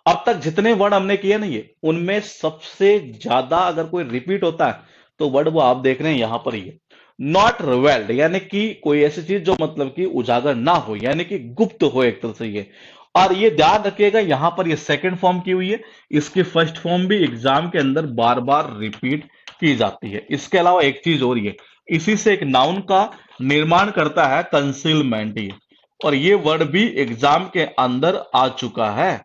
अब तक जितने वर्ड हमने किए ना, ये उनमें सबसे ज्यादा अगर कोई रिपीट होता है तो वर्ड वो आप देख रहे हैं यहां पर। ये नॉट रिवेल्ड यानी कि कोई ऐसी चीज जो मतलब कि उजागर ना हो, यानी कि गुप्त हो एक तरह से। ये और ये ध्यान रखिएगा यहां पर ये सेकंड फॉर्म की हुई है, इसकी फर्स्ट फॉर्म भी एग्जाम के अंदर बार बार रिपीट की जाती है। इसके अलावा एक चीज और, ये इसी से एक नाउन का निर्माण करता है कंसीलमेंट। ये और ये वर्ड भी एग्जाम के अंदर आ चुका है।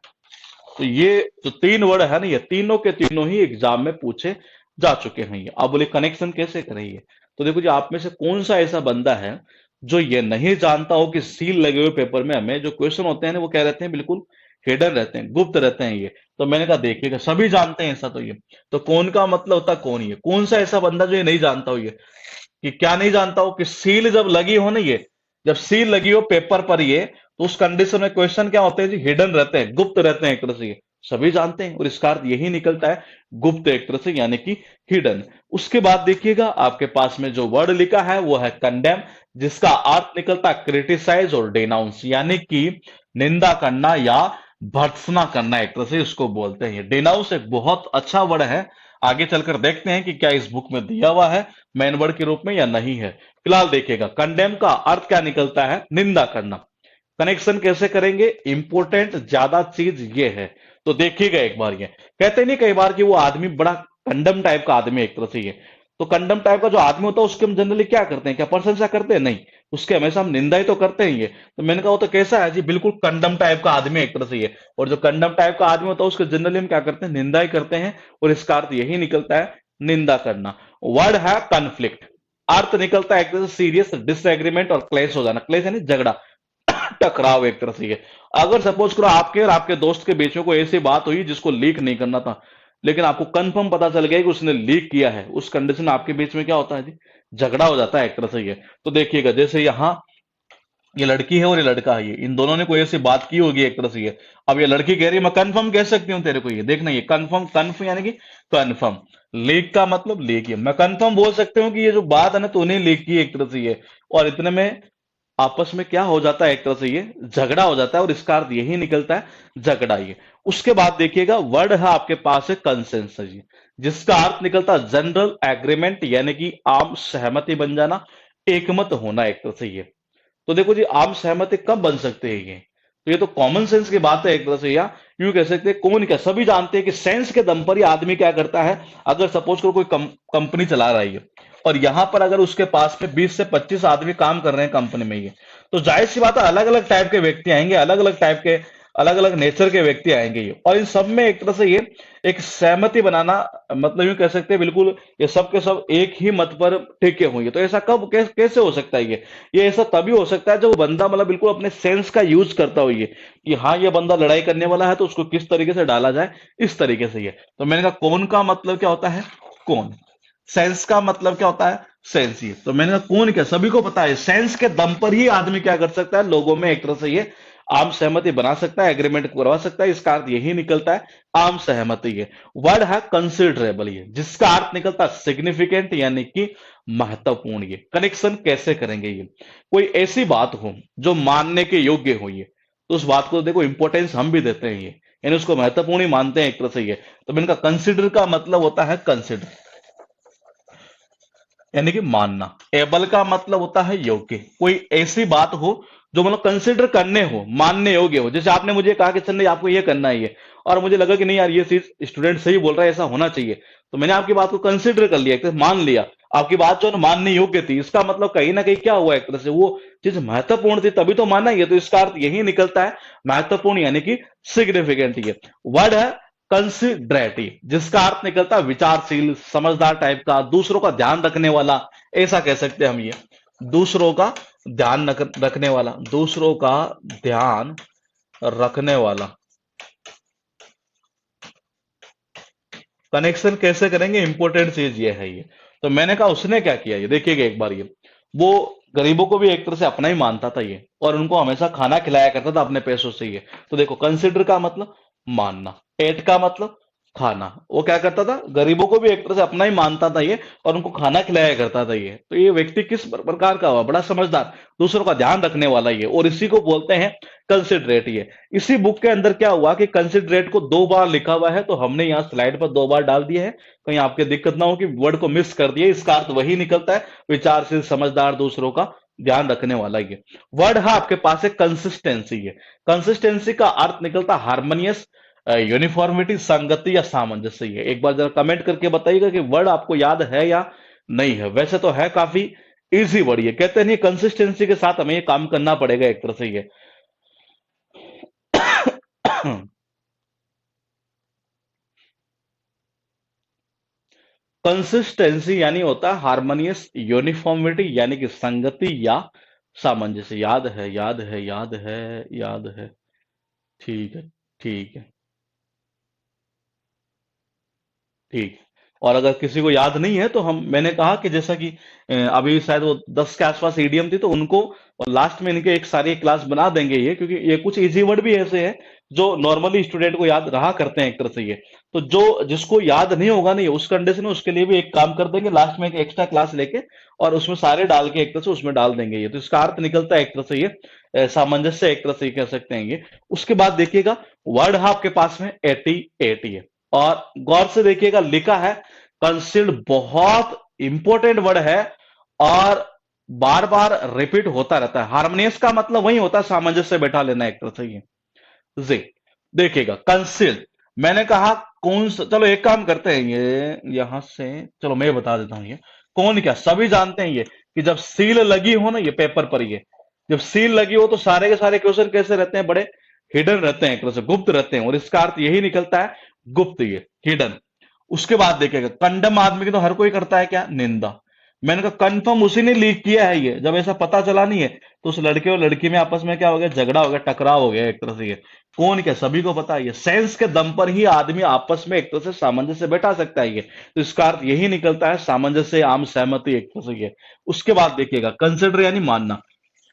तो ये जो तीन वर्ड है ना, ये तीनों के तीनों ही एग्जाम में पूछे जा चुके हैं। ये अब बोले कनेक्शन कैसे करेंगे, तो देखो जी आप में से कौन सा ऐसा बंदा है जो ये नहीं जानता हो कि सील लगे हुए पेपर में हमें जो क्वेश्चन होते हैं ना वो क्या रहते हैं, बिल्कुल हिडन रहते हैं, गुप्त रहते हैं। ये तो मैंने कहा देखिएगा सभी जानते हैं ऐसा। तो ये तो कौन का मतलब होता है कौन, ये कौन सा ऐसा बंदा जो ये नहीं जानता हो, ये कि क्या नहीं जानता हो कि सील जब लगी हो ना, ये जब सील लगी हो पेपर पर, ये तो उस कंडीशन में क्वेश्चन क्या होते हैं जी, हिडन रहते हैं, गुप्त रहते हैं एक तरह से। ये सभी जानते हैं और इसका अर्थ यही निकलता है गुप्त एक तरह से, यानी कि हिडन। उसके बाद देखिएगा आपके पास में जो वर्ड लिखा है वो है कंडेम, जिसका अर्थ निकलता है क्रिटिसाइज और डेनाउंस, यानी कि निंदा करना या भर्त्सना करना एक तरह से इसको बोलते हैं। डेनाउंस एक बहुत अच्छा वर्ड है, आगे चलकर देखते हैं कि क्या इस बुक में दिया हुआ है मेन वर्ड के रूप में या नहीं है। फिलहाल देखिएगा कंडेम का अर्थ क्या निकलता है, निंदा करना। कनेक्शन कैसे करेंगे, इंपोर्टेंट ज्यादा चीज ये है। तो देखिएगा एक बार, ये कहते नहीं कई बार कि वो आदमी बड़ा कंडम टाइप का आदमी है एक तरह से। ये तो कंडम टाइप का जो आदमी होता है उसके हम जनरली क्या करते हैं, क्या प्रशंसा करते हैं, नहीं, उसके हमेशा हम निंदा ही तो करते हैं। ये तो मैंने कहा वो तो कैसा है जी, बिल्कुल कंडम टाइप का आदमी है एक तरह से। ये और जो कंडम टाइप का आदमी होता है उसके जनरली हम क्या करते हैं, निंदा ही करते हैं, और इसका अर्थ यही निकलता है निंदा करना। वर्ड है कन्फ्लिक्ट, अर्थ निकलता है एक तरह से सीरियस डिसएग्रीमेंट और क्लेश हो जाना। क्लेश यानी झगड़ा, टकराव एक तरह से। ये अगर सपोज करो आपके और आपके दोस्त के बीच में कोई ऐसी बात हुई जिसको लीक नहीं करना था, लेकिन आपको कंफर्म पता चल गया कि उसने लीक किया है, उस कंडीशन में आपके बीच में क्या होता है जी, झगड़ा हो जाता है एक तरह से। ये तो देखिएगा जैसे यहां ये लड़की है और ये लड़का है, ये इन दोनों ने कोई ऐसी बात की होगी एक तरह से। ये अब ये लड़की कह रही है मैं कंफर्म कह सकती हूँ तेरे को, ये देखना, ये कंफर्म, कन्फ यानी कि कंफर्म, लीक का मतलब लीक है, मैं कंफर्म बोल सकती हूँ कि ये जो बात है ना तूने लीक की एक तरह से। ये और इतने में आपस में क्या हो जाता है, एक तरह से ये झगड़ा हो जाता है, और इसका अर्थ यही निकलता है झगड़ा ये। उसके बाद देखिएगा वर्ड है आपके पास है कंसेंसस जी, जिसका अर्थ निकलता है जनरल एग्रीमेंट, यानी कि आम सहमति बन जाना, एकमत होना एक तरह से ये। तो देखो जी, आम सहमति कब बन सकते हैं ये, तो ये तो कॉमन सेंस की बात है एक तरह से, या यूं कह सकते हैं कौन क्या सभी जानते हैं कि सेंस के दम पर ही आदमी क्या करता है। अगर सपोज करो कोई कंपनी चला रही है, और यहां पर अगर उसके पास में 20 से 25 आदमी काम कर रहे हैं कंपनी में ये, तो जाहिर सी बात है अलग अलग टाइप के व्यक्ति आएंगे, अलग अलग टाइप के अलग अलग नेचर के व्यक्ति आएंगे ये, और इन सब में एक तरह से ये एक सहमति बनाना, मतलब यूं कह सकते हैं बिल्कुल ये सब के सब एक ही मत पर टिके हुए। तो ऐसा कब कैसे हो सकता है ये ऐसा तभी हो सकता है जब वो बंदा मतलब बिल्कुल अपने सेंस का यूज करता हो ये, कि हाँ ये बंदा लड़ाई करने वाला है तो उसको किस तरीके से डाला जाए, इस तरीके से ये। तो मैंने कहा कौन का मतलब क्या होता है, कौन। सेंस का मतलब क्या होता है, सेंस। ये तो मैंने कहा कौन क्या सभी को पता है, सेंस के दम पर ही आदमी क्या कर सकता है, लोगों में एक तरह से ये आम सहमति बना सकता है, एग्रीमेंट करवा सकता है। इसका अर्थ यही निकलता है आम सहमति है। वर्ड है कंसिडरेबल, ये जिसका अर्थ निकलता है सिग्निफिकेंट, यानी कि महत्वपूर्ण। ये कनेक्शन कैसे करेंगे, ये कोई ऐसी बात हो जो मानने के योग्य हो ये, तो उस बात को देखो इंपॉर्टेंस हम भी देते हैं ये, यानी उसको महत्वपूर्ण ही मानते हैं एक तरह से ये। तो मैंने कहा कंसिडर का मतलब होता है कंसिडर, यानी कि मानना। एबल का मतलब होता है योग्य, कोई ऐसी बात हो जो मतलब कंसिडर करने हो, मानने योग्य हो। जैसे आपने मुझे कहा कि सर नहीं आपको ये करना है ये, और मुझे लगा कि नहीं यार ये चीज स्टूडेंट सही बोल रहा है, ऐसा होना चाहिए, तो मैंने आपकी बात को कंसिडर कर लिया, एक तरह से मान लिया। आपकी बात जो है ना मानने योग्य थी, इसका मतलब कहीं ना कहीं क्या हुआ, एक तरह से वो चीज महत्वपूर्ण थी तभी तो माना ही है। तो इसका अर्थ यही निकलता है महत्वपूर्ण, यानी कि सिग्निफिकेंट। ये वर्ड है कंसिडरेटी, जिसका अर्थ निकलता है विचारशील, समझदार टाइप का, दूसरों का ध्यान रखने वाला, ऐसा कह सकते हैं हम ये। दूसरों का ध्यान रखने वाला, दूसरों का ध्यान रखने वाला। कनेक्शन कैसे करेंगे, इंपॉर्टेंट चीज ये है ये। तो मैंने कहा उसने क्या किया, ये देखिएगा एक बार, ये वो गरीबों को भी एक तरह से अपना ही मानता था ये, और उनको हमेशा खाना खिलाया करता था अपने पैसों से ये। तो देखो कंसिडर का मतलब मानना, एट का मतलब खाना, वो क्या करता था गरीबों को भी एक तरह से अपना ही मानता था ये, और उनको खाना खिलाया करता था ये। तो ये व्यक्ति किस प्रकार का हुआ, बड़ा समझदार, दूसरों का ध्यान रखने वाला ये, और इसी को बोलते हैं कंसिडरेट ये। इसी बुक के अंदर क्या हुआ कि कंसिडरेट को 2 बार लिखा हुआ है, तो हमने यहाँ स्लाइड पर 2 बार डाल दिया है, कहीं आपके दिक्कत ना हो कि वर्ड को मिस कर दिए। इसका अर्थ वही निकलता है विचारशील, समझदार, दूसरों का ध्यान रखने वाला ये। वर्ड है आपके पास है कंसिस्टेंसी। ये कंसिस्टेंसी का अर्थ निकलता है हार्मोनियस, यूनिफॉर्मिटी, संगति या सामंजस्य। ये एक बार जरा कमेंट करके बताइएगा कि वर्ड आपको याद है या नहीं है। वैसे तो है काफी इजी वर्ड ये, कहते नहीं कंसिस्टेंसी के साथ हमें ये काम करना पड़ेगा एक तरह से ये। कंसिस्टेंसी यानी होता है हार्मोनियस, यूनिफॉर्मिटी यानी कि संगति या सामंजस्य। याद है, याद है, याद है, याद है। ठीक है, ठीक है, ठीक। और अगर किसी को याद नहीं है तो हम, मैंने कहा कि जैसा कि अभी शायद वो 10 के आसपास ईडीएम थी, तो उनको और लास्ट में इनके एक सारी क्लास बना देंगे ये, क्योंकि ये कुछ इजी वर्ड भी ऐसे हैं जो नॉर्मली स्टूडेंट को याद रहा करते हैं एक तरह से ये। तो जो जिसको याद नहीं होगा नहीं उस कंडीशन में उसके लिए भी एक काम कर देंगे, लास्ट में एक एक्स्ट्रा क्लास लेके और उसमें सारे डाल के एक तरह से उसमें डाल देंगे ये। तो इसका अर्थ निकलता है एक तरह से ये सामंजस्य, एक तरह से कह सकते हैं ये। उसके बाद देखिएगा वर्ड है आपके पास में 88 है, और गौर से देखिएगा लिखा है कंसील्ड, बहुत इंपॉर्टेंट वर्ड है और बार बार रिपीट होता रहता है। हार्मोनियस का मतलब वही होता है सामंजस्य बैठा लेना एक तरह से ये। जी देखिएगा कंसील्ड, मैंने कहा कौन सा, चलो एक काम करते हैं ये यहां से, चलो मैं बता देता हूं ये कौन क्या सभी जानते हैं ये, कि जब सील लगी हो ना ये पेपर पर, ये जब सील लगी हो तो सारे के सारे क्वेश्चन कैसे रहते हैं, बड़े हिडन रहते हैं, एक तरह से गुप्त रहते हैं, और इसका अर्थ यही निकलता है गुप्त, ये हिडन। उसके बाद देखिएगा कंडम आदमी की तो हर कोई करता है क्या, निंदा। मैंने कहा कंफर्म उसी ने लीक किया है ये, जब ऐसा पता चला नहीं है तो उस लड़के और लड़की में आपस में क्या हो गया, झगड़ा हो गया, टकराव हो गया एक तरह से ये। कौन क्या सभी को पता है ये, सेंस के दम पर ही आदमी आपस में एक तरह से सामंजस्य बैठा सकता है ये। तो इसका अर्थ यही निकलता है सामंजस्य, आम सहमति एक तरह से ये। उसके बाद देखिएगा कंसिडर यानी मानना,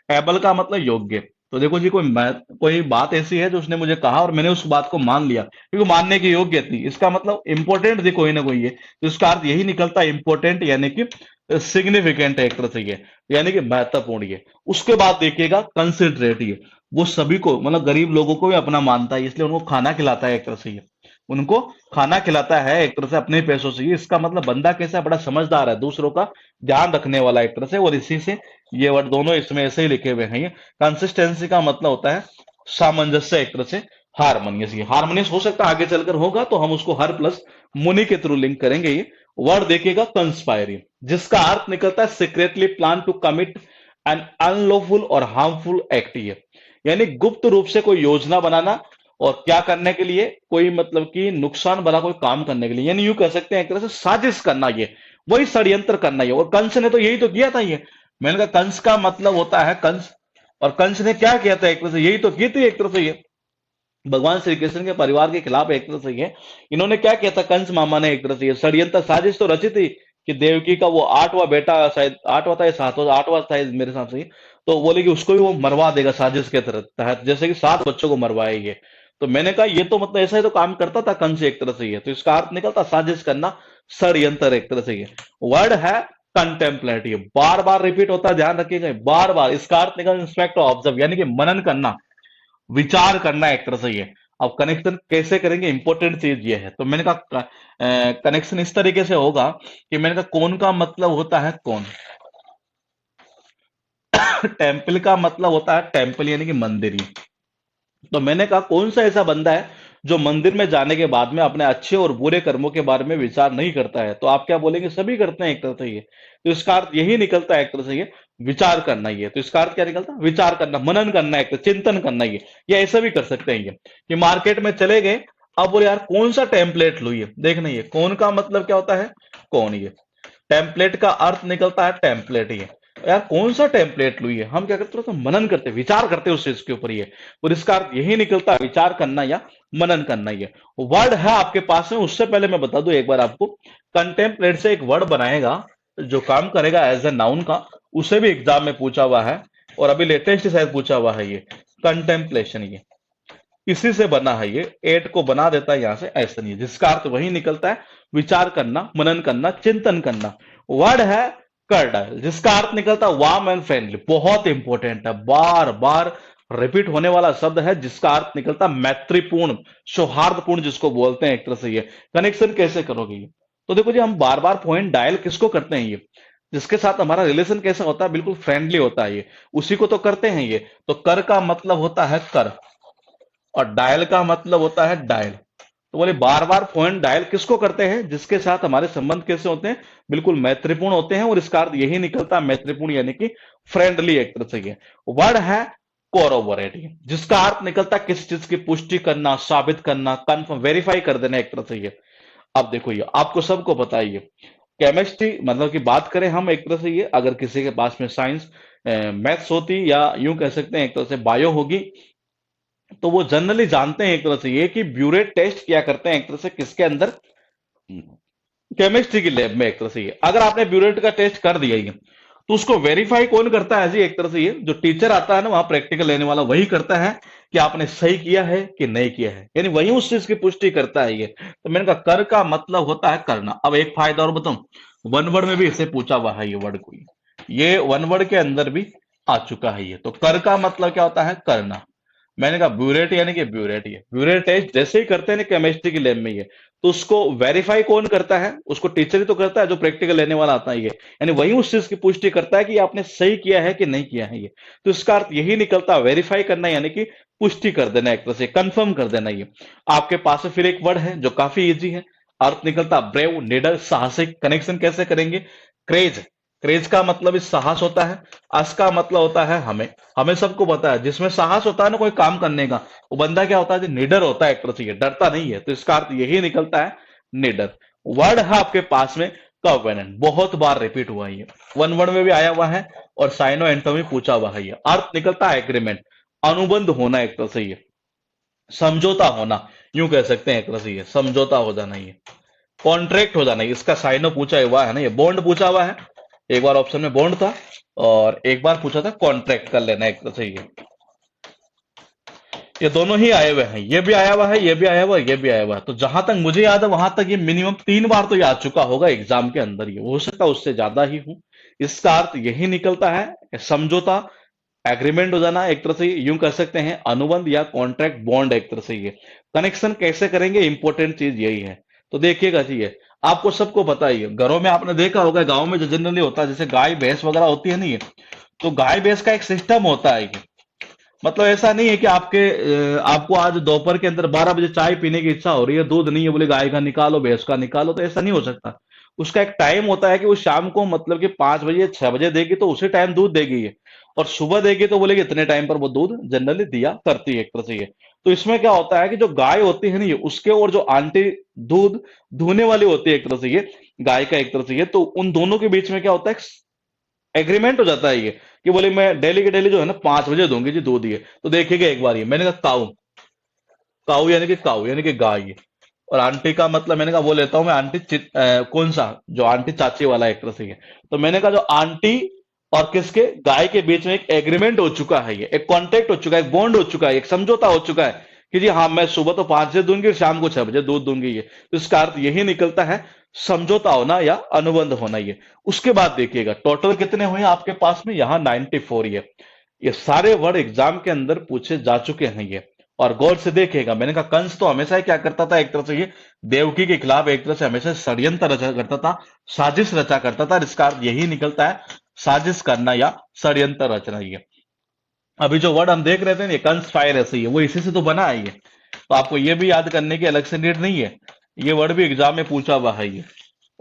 एबल का मतलब योग्य। तो देखो जी कोई बात ऐसी है जो उसने मुझे कहा और मैंने उस बात को मान लिया क्योंकि मानने की योग्य थी, इसका मतलब इंपॉर्टेंट थी कोई ना कोई ये। तो इसका अर्थ यही निकलता है इंपॉर्टेंट, यानी कि सिग्निफिकेंट है एक तरह से ये, यानी कि महत्वपूर्ण ये। उसके बाद देखिएगा कंसिडरेट, ये वो सभी को मतलब गरीब लोगों को भी अपना मानता है, इसलिए उनको खाना खिलाता है एक तरह से ये, उनको खाना खिलाता है एक तरह से अपने पैसों से। ये इसका मतलब बंदा कैसा है, बड़ा समझदार है, दूसरों का ध्यान रखने वाला एक तरह से। और इसी से ये वर्ड दोनों इसमें ऐसे ही लिखे हुए हैं। ये कंसिस्टेंसी का मतलब होता है सामंजस्य एक तरह से, हारमोनियस। ये हारमोनियस हो सकता है आगे चलकर होगा, तो हम उसको हर प्लस मुनि के थ्रू लिंक करेंगे। ये वर्ड देखिएगा कंस्पायरी, जिसका अर्थ निकलता है secretly plan to commit an unlawful और हार्मफुल एक्ट। ये यानी गुप्त रूप से कोई योजना बनाना, और क्या करने के लिए, कोई मतलब कि नुकसान भरा कोई काम करने के लिए, यानी यूं कह सकते हैं एक तरह से साजिश करना, ये वही षड्यंत्र करना। ये और कंस ने तो यही तो किया था। ये मैंने कहा कंस का मतलब होता है कंस, और कंस ने क्या किया था एक तरह से, यही तो की थी एक तरह से ये, भगवान श्री कृष्ण के परिवार के खिलाफ एक तरह से ये इन्होंने क्या किया था कंस मामा ने एक तरह से, ये षड्यंत्र साजिश तो रची थी कि देवकी का वो आठवां बेटा, शायद आठवां था या सातवां, आठवां था मेरे हिसाब से, तो बोले कि उसको भी वो मरवा देगा साजिश के तहत, जैसे कि 7 बच्चों को मरवाए ये। तो मैंने कहा ये तो मतलब ऐसा ही तो काम करता था कंस एक तरह से ये, तो इसका अर्थ निकलता साजिश करना, षड्यंत्र एक तरह से ये। वर्ड है कंटेम्पलेट, ये बार बार रिपीट होता है, ध्यान रखिएगा बार बार। इसका अर्थ निकल इंस्पेक्ट ऑब्जर्व, यानी कि मनन करना, विचार करना एक तरह से ये। अब कनेक्शन कैसे करेंगे, इंपॉर्टेंट चीज ये है। तो मैंने कहा कनेक्शन इस तरीके से होगा कि मैंने कहा कौन का मतलब होता है कौन, टेम्पल का मतलब होता है टेम्पल यानी कि मंदिर ही। तो मैंने कहा कौन सा ऐसा बंदा है जो मंदिर में जाने के बाद में अपने अच्छे और बुरे कर्मों के बारे में विचार नहीं करता है। तो आप क्या बोलेंगे, सभी करते हैं एक तरह से ये। तो इसका अर्थ यही निकलता है एक तरह से ये, विचार करना। ये तो इसका अर्थ क्या निकलता है, विचार करना, मनन करना, एक चिंतन करना। ये या ऐसा भी कर सकते हैं ये कि मार्केट में चले गए, अब बोले यार कौन सा टेम्पलेट लू, ये देखना। ये कौन का मतलब क्या होता है, कौन। ये टेम्पलेट का अर्थ निकलता है टेम्पलेट। ये यार कौन सा टेम्पलेट लू, ये हम क्या करते हैं, तो मनन करते, विचार करते उस चीज के ऊपर ये। और इसका अर्थ यही निकलता है विचार करना या मनन करना। ये वर्ड है आपके पास में। उससे पहले मैं बता दूं एक बार आपको, कंटेम्पलेट से एक वर्ड बनाएगा जो काम करेगा एज ए नाउन का, उसे भी एग्जाम में पूछा हुआ है, और अभी लेटेस्ट शायद पूछा हुआ है ये कंटेम्पलेशन। ये इसी से बना है, ये एट को बना देता है यहां से, ऐसा नहीं है, जिसका अर्थ वही निकलता है विचार करना, मनन करना, चिंतन करना। वर्ड है कर्डाइल, जिसका अर्थ निकलता है वार्म एंड फ्रेंडली, बहुत इंपॉर्टेंट है, बार बार रिपीट होने वाला शब्द है, जिसका अर्थ निकलता मैत्रीपूर्ण, सौहार्दपूर्ण जिसको बोलते हैं एक तरह से ये। कनेक्शन कैसे करोगे ये, तो देखो जी, हम बार बार पॉइंट डायल किसको करते हैं, ये जिसके साथ हमारा रिलेशन कैसा होता है, बिल्कुल फ्रेंडली होता है, ये उसी को तो करते हैं ये। तो कर का मतलब होता है कर, और डायल का मतलब होता है डायल। तो बोले बार बार पॉइंट डायल किसको करते हैं, जिसके साथ हमारे संबंध कैसे होते हैं, बिल्कुल मैत्रीपूर्ण होते हैं। और इसका अर्थ यही निकलता है मैत्रीपूर्ण यानी कि फ्रेंडली एक तरह से ये। वर्ड है कोरोबोरेट, जिसका अर्थ निकलता है किसी चीज की पुष्टि करना, साबित करना, कंफर्म, वेरीफाई कर देना एक तरह से ये। अब देखो ये आपको सबको पता है, ये केमिस्ट्री मतलब की बात करें हम एक तरह से ये, अगर किसी के पास में साइंस मैथ्स होती, या यूं कह सकते हैं एक तरह से बायो होगी, तो वो जनरली जानते हैं एक तरह से ये कि ब्यूरेट टेस्ट किया करते हैं एक तरह से किसके अंदर, केमिस्ट्री की लैब में एक तरह से ये। अगर आपने ब्यूरेट का टेस्ट कर दिया ये, तो उसको वेरीफाई कौन करता है जी, एक तरह से ये जो टीचर आता है ना वहां प्रैक्टिकल लेने वाला, वही करता है कि आपने सही किया है कि नहीं किया है, यानी वही उस चीज की पुष्टि करता है ये। तो मैंने कहा कर का मतलब होता है करना। अब एक फायदा और बताऊं, वन वर्ड में भी इसे पूछा हुआ है ये वर्ड को, ये वन वर्ड के अंदर भी आ चुका है ये। तो कर का मतलब क्या होता है, करना। मैंने कहा ब्यूरेट यानी कि ब्यूरेट, ये ब्यूरेट टेस्ट जैसे ही करते हैं ना केमिस्ट्री की लैब में ये, तो उसको वेरीफाई कौन करता है, उसको टीचर ही तो करता है जो प्रैक्टिकल लेने वाला आता है ये, यानी वही उस चीज की पुष्टि करता है कि आपने सही किया है कि नहीं किया है ये। तो इसका अर्थ यही निकलता है वेरीफाई करना, यानी कि पुष्टि कर देना एक तरह से, कंफर्म कर देना ये। आपके पास में फिर एक वर्ड है जो काफी इजी है, अर्थ निकलता ब्रेव, निडर, साहसिक। कनेक्शन कैसे करेंगे, क्रेज, क्रेज का मतलब इस साहस होता है, अस का मतलब होता है हमें, हमें सबको पता है जिसमें साहस होता है ना कोई काम करने का, वो बंदा क्या होता है जो निडर होता है एक तरह से, डरता नहीं है। तो इसका अर्थ यही निकलता है निडर। वर्ड है आपके पास में कॉवेनेंट, बहुत बार रिपीट हुआ है ये, वन वर्ड में भी आया हुआ है और साइनो एंटो में पूछा हुआ है ये। अर्थ निकलता है एग्रीमेंट, अनुबंध होना एक तरह से ये, समझौता होना, यूं कह सकते हैं एक तरह से ये, समझौता हो जाना ये, कॉन्ट्रैक्ट हो जाना। इसका साइनो पूछा हुआ है ना, ये बॉन्ड पूछा हुआ है, एक बार ऑप्शन में बॉन्ड था और एक बार पूछा था कॉन्ट्रैक्ट कर लेना एक तरह से ये। ये दोनों ही आए हुए हैं, ये भी आया हुआ है, ये भी आया हुआ है, ये भी आया हुआ है। तो जहां तक मुझे याद है वहां तक ये मिनिमम 3 बार तो ये आ चुका होगा एग्जाम के अंदर, ये हो सकता है उससे ज्यादा ही हूं। इसका अर्थ यही निकलता है समझौता, एग्रीमेंट हो जाना, एक तरह से यूं कह सकते हैं अनुबंध या कॉन्ट्रैक्ट बॉन्ड, एक तरह से ये कनेक्शन कैसे करेंगे, इंपॉर्टेंट चीज यही है। तो देखिएगा जी, ये आपको सबको पता ही है, घरों में आपने देखा होगा, गांव में जो जनरली होता है जैसे गाय भैंस वगैरह होती है नहीं है, तो गाय भैंस का एक सिस्टम होता है ये। मतलब ऐसा नहीं है कि आपको आज दोपहर के अंदर 12 बजे चाय पीने की इच्छा हो रही है, दूध नहीं है, बोले गाय का निकालो भैंस का निकालो, तो ऐसा नहीं हो सकता। उसका एक टाइम होता है कि वो शाम को मतलब कि 5 बजे 6 बजे देगी तो उसी टाइम दूध देगी ये, और सुबह देगी तो बोलेगी इतने टाइम पर वो दूध जनरली दिया करती है, एक तरह से ये। तो इसमें क्या होता है कि जो गाय होती है ना ये, उसके और जो आंटी दूध दूहने वाली होती है एक तरह से ये, गाय का एक तरह से ये, तो उन दोनों के बीच में क्या होता है, एग्रीमेंट हो जाता है ये, कि बोले मैं डेली के डेली जो है ना 5 बजे दूंगी जी दूध ये। तो देखिएगा एक बार, ये मैंने कहा काऊ, काऊ यानी कि गाय ये, और आंटी का मतलब मैंने कहा वो लेता हूं मैं आंटी कौन सा, जो आंटी चाची वाला एक तरह से ये। तो मैंने कहा जो आंटी और किसके, गाय के बीच में एक एग्रीमेंट हो चुका है, ये एक कॉन्ट्रैक्ट हो चुका है, एक बॉन्ड हो चुका है, एक समझौता हो चुका है कि जी हाँ मैं सुबह तो 5 बजे दूंगी और शाम को 6 बजे दूध दूंगी ये। तो इसका अर्थ यही निकलता है समझौता होना या अनुबंध होना ये। उसके बाद देखिएगा टोटल कितने हुए आपके पास में, यहाँ 94 ये सारे वर्ड एग्जाम के अंदर पूछे जा चुके हैं ये। और गौर से देखिएगा, मैंने कहा कंस तो हमेशा ही क्या करता था, एक तरह से ये देवकी के खिलाफ एक तरह से हमेशा षड्यंत्र रचा करता था, साजिश रचा करता था। इसका अर्थ यही निकलता है साजिश करना या षड्यंत्र रचना ये। अभी जो वर्ड हम देख रहे थे ना, ये कंस फायर ऐसे ही है, वो इसी से तो बना है ये। तो आपको ये भी याद करने की अलग से नीड नहीं है, ये वर्ड भी एग्जाम में पूछा हुआ है ये।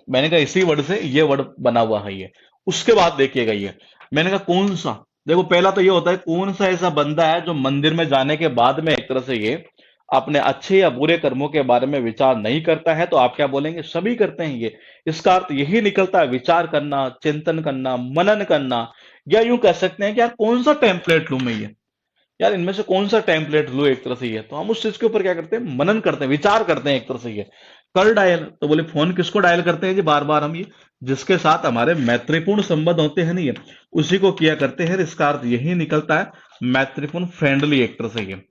मैंने कहा इसी वर्ड से ये वर्ड बना हुआ है ये। उसके बाद देखिएगा ये, मैंने कहा कौन सा, देखो पहला तो ये होता है कौन सा ऐसा बंदा है जो मंदिर में जाने के बाद में एक तरह से ये अपने अच्छे या बुरे कर्मों के बारे में विचार नहीं करता है, तो आप क्या बोलेंगे, सभी करते हैं ये। इसका अर्थ यही निकलता है विचार करना, चिंतन करना, मनन करना, या यूं कह सकते हैं कि यार कौन सा टेम्पलेट लूं मैं ये, यार इनमें से कौन सा टेम्पलेट लो, एक तरह से ये। तो हम उस चीज के ऊपर क्या करते हैं, मनन करते हैं, विचार करते हैं एक तरह से ये। कर डायल, तो बोले फोन किसको डायल करते हैं जी बार बार हम ये, जिसके साथ हमारे मैत्रीपूर्ण संबंध होते हैं नहीं है, उसी को किया करते हैं। इसका अर्थ यही निकलता है मैत्रीपूर्ण, फ्रेंडली, एक तरह से ये।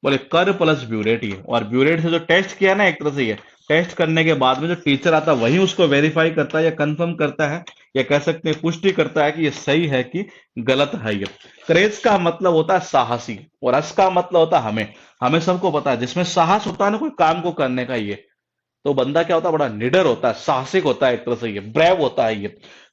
बोले कर प्लस ब्यूरेट ये, और ब्यूरेट से जो टेस्ट किया ना एक तरह से ये, टेस्ट करने के बाद में जो टीचर आता है वही उसको वेरीफाई करता है या कंफर्म करता है, या कह सकते हैं पुष्टि करता है कि ये सही है कि गलत है ये। क्रेज का मतलब होता है साहसी, और रस का मतलब होता है हमें, हमें सबको पता है जिसमें साहस होता है ना कोई काम को करने का ये, तो बंदा क्या होता है, बड़ा निडर होता है, साहसिक होता है एक तरह से ये, ब्रेव होता है ये।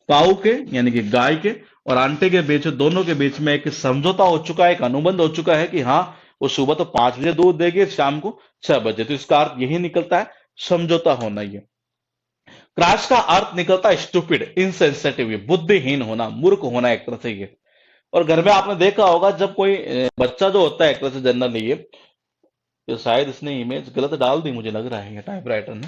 काऊ के यानी कि गाय के और आंटे के बीच, दोनों के बीच में एक समझौता हो चुका है, एक अनुबंध हो चुका है कि हाँ वो सुबह तो 5 बजे दूध देगी, शाम को 6 बजे। तो इसका अर्थ यही निकलता है समझौता होना ये। क्रैश का अर्थ निकलता है स्टूपिड, इनसेंसिटिव, बुद्धिहीन होना, मूर्ख होना, एक तरह से ये। और घर में आपने देखा होगा जब कोई बच्चा जो होता है एक तरह से जनरली ये शायद इसने इमेज गलत डाल दी मुझे लग रहा है ये टाइपराइटर ने,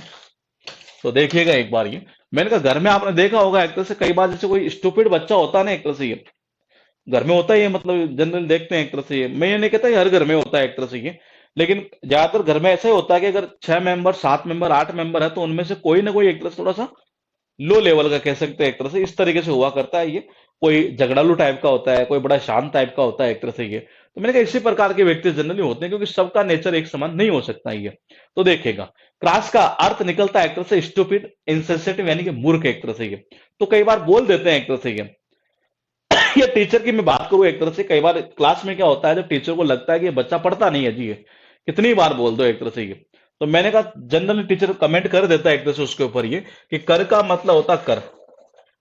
तो देखिएगा एक बार ये। मैंने कहा घर में आपने देखा होगा एक तरह से कई बार जैसे कोई स्टूपिड बच्चा होता है ना एक तरह से ये, घर में होता है ये, मतलब जनरल देखते हैं एक तरह से ये। मैं ये नहीं कहता हर घर में होता है एक तरह से ये, लेकिन ज्यादातर घर में ऐसा ही होता है कि अगर 6 मेंबर 7 मेंबर 8 मेंबर है तो उनमें से कोई ना कोई एक तरह से थोड़ा सा लो लेवल का कह सकते हैं एक तरह से, इस तरीके से हुआ करता है ये। कोई झगड़ालू टाइप का होता है, कोई बड़ा शांत टाइप का होता है एक तरह से ये। तो मैंने कहा इसी प्रकार के व्यक्ति जनरली होते हैं, क्योंकि सबका नेचर एक समान नहीं हो सकता ये। तो देखिएगा क्रास का अर्थ निकलता है एक तरह से स्टूपिड, इंसेंसिटिव यानी कि मूर्ख, एक तरह से ये। तो कई बार बोल देते हैं एक तरह से ये। ये टीचर की मैं बात करूं एक तरह से, कई बार क्लास में क्या होता है जब टीचर को लगता है कि ये बच्चा पढ़ता नहीं है जी, ये कितनी बार बोल दो एक तरह से ये। तो मैंने कहा जनरली टीचर कमेंट कर देता है एक तरह से उसके ऊपर ये, कि कर का मतलब होता कर,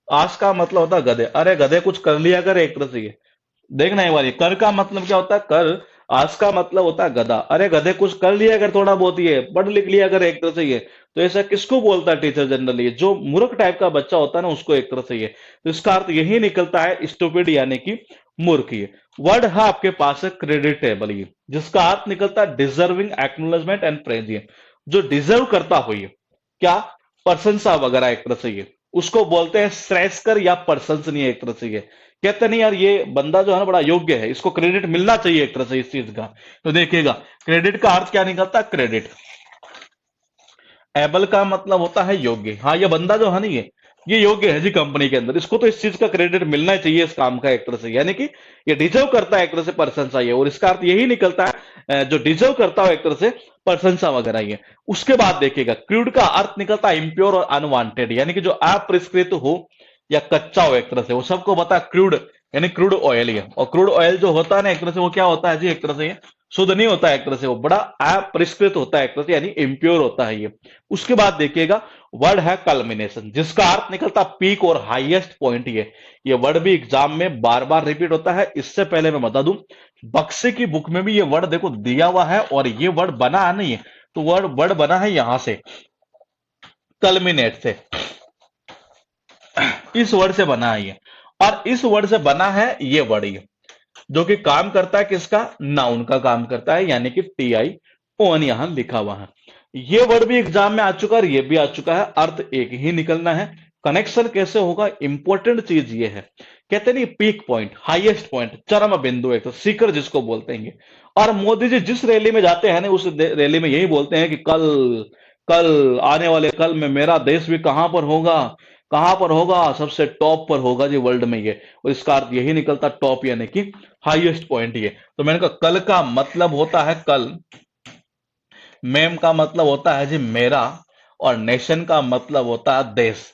आस का मतलब होता गधे, अरे गधे कुछ कर लिया कर, एक तरह से ये। देखना एक बार, ये कर का मतलब क्या होता है कर, आज का मतलब होता है गधा, अरे गधे कुछ कर लिया कर, थोड़ा बहुत ही है पढ़ लिख लिया कर, एक तरह से ये। तो ऐसा किसको बोलता है टीचर जनरली, जो मूर्ख टाइप का बच्चा होता है ना उसको, एक तरह से ये। तो इसका अर्थ यही निकलता है स्टूपिड यानी कि मूर्ख ये। वर्ड है आपके पास है क्रेडिटेबल ये, जिसका अर्थ निकलता है डिजर्विंग, एक्नोलेजमेंट एंड प्रेज ये, जो डिजर्व करता हो ये, क्या प्रशंसा वगैरह एक तरह से ये, उसको बोलते हैं श्रेयस्कर या प्रशंसनीय, एक तरह से ये। कहते नहीं यार ये बंदा जो है ना बड़ा योग्य है, इसको क्रेडिट मिलना चाहिए एक तरह से इस चीज का। तो देखिएगा क्रेडिट का अर्थ क्या निकलता है, क्रेडिट। एबल का मतलब होता है योग्य, हाँ ये बंदा जो है ना ये योग्य है जी कंपनी के अंदर, इसको तो इस चीज का क्रेडिट मिलना चाहिए इस काम का, एक तरह से यानी कि ये डिजर्व करता है एक तरह से प्रशंसा ये। और इसका अर्थ यही निकलता है जो डिजर्व करता हो एक तरह से प्रशंसा वगैरह ये। उसके बाद देखिएगा क्रूड का अर्थ निकलता है इम्प्योर और अनवांटेड, यानी कि जो अप्रिस्कृत हो या कच्चा हो एक तरह से, वो सबको पता है क्रूड यानी क्रूड ऑयल ही है। और क्रूड ऑयल जो होता है ना एक तरह से वो क्या होता है जी, एक तरह से ये शुद्ध नहीं होता है एक तरह से, वो बड़ा अपरिष्कृत होता है एक तरह से, यानी इम्प्योर होता है ये। उसके बाद देखिएगा वर्ड है कल्मिनेशन, जिसका अर्थ निकलता पीक और हाईएस्ट पॉइंट। ये वर्ड भी एग्जाम में बार बार रिपीट होता है। इससे पहले मैं बता दूं, बक्से की बुक में भी ये वर्ड देखो दिया हुआ है, और ये वर्ड बना नहीं है, तो वर्ड वर्ड बना है यहां से, कल्मिनेट से, इस वर्ड से बना है ये। और इस वर्ड से बना है ये वर्ड, ये जो कि काम करता है किसका, नाउन का काम करता है, यानी कि TION यहां लिखा हुआ है। ये वर्ड भी एग्जाम में आ चुका है और ये भी आ चुका है, अर्थ एक ही निकलना है। कनेक्शन कैसे होगा, इंपॉर्टेंट चीज ये है, कहते नहीं पीक पॉइंट, हाईएस्ट पॉइंट, चरम बिंदु, एक तो शिखर जिसको बोलते हैं ये। और मोदी जी जिस रैली में जाते हैं ना, उस रैली में यही बोलते हैं कि कल कल आने वाले कल में मेरा देश भी कहां पर होगा, कहां पर होगा, सबसे टॉप पर होगा जी वर्ल्ड में ये। और इसका अर्थ यही निकलता टॉप यानी कि हाईएस्ट पॉइंट ये। तो मैंने कहा कल का मतलब होता है कल, मेम का मतलब होता है जी मेरा, और नेशन का मतलब होता है देश।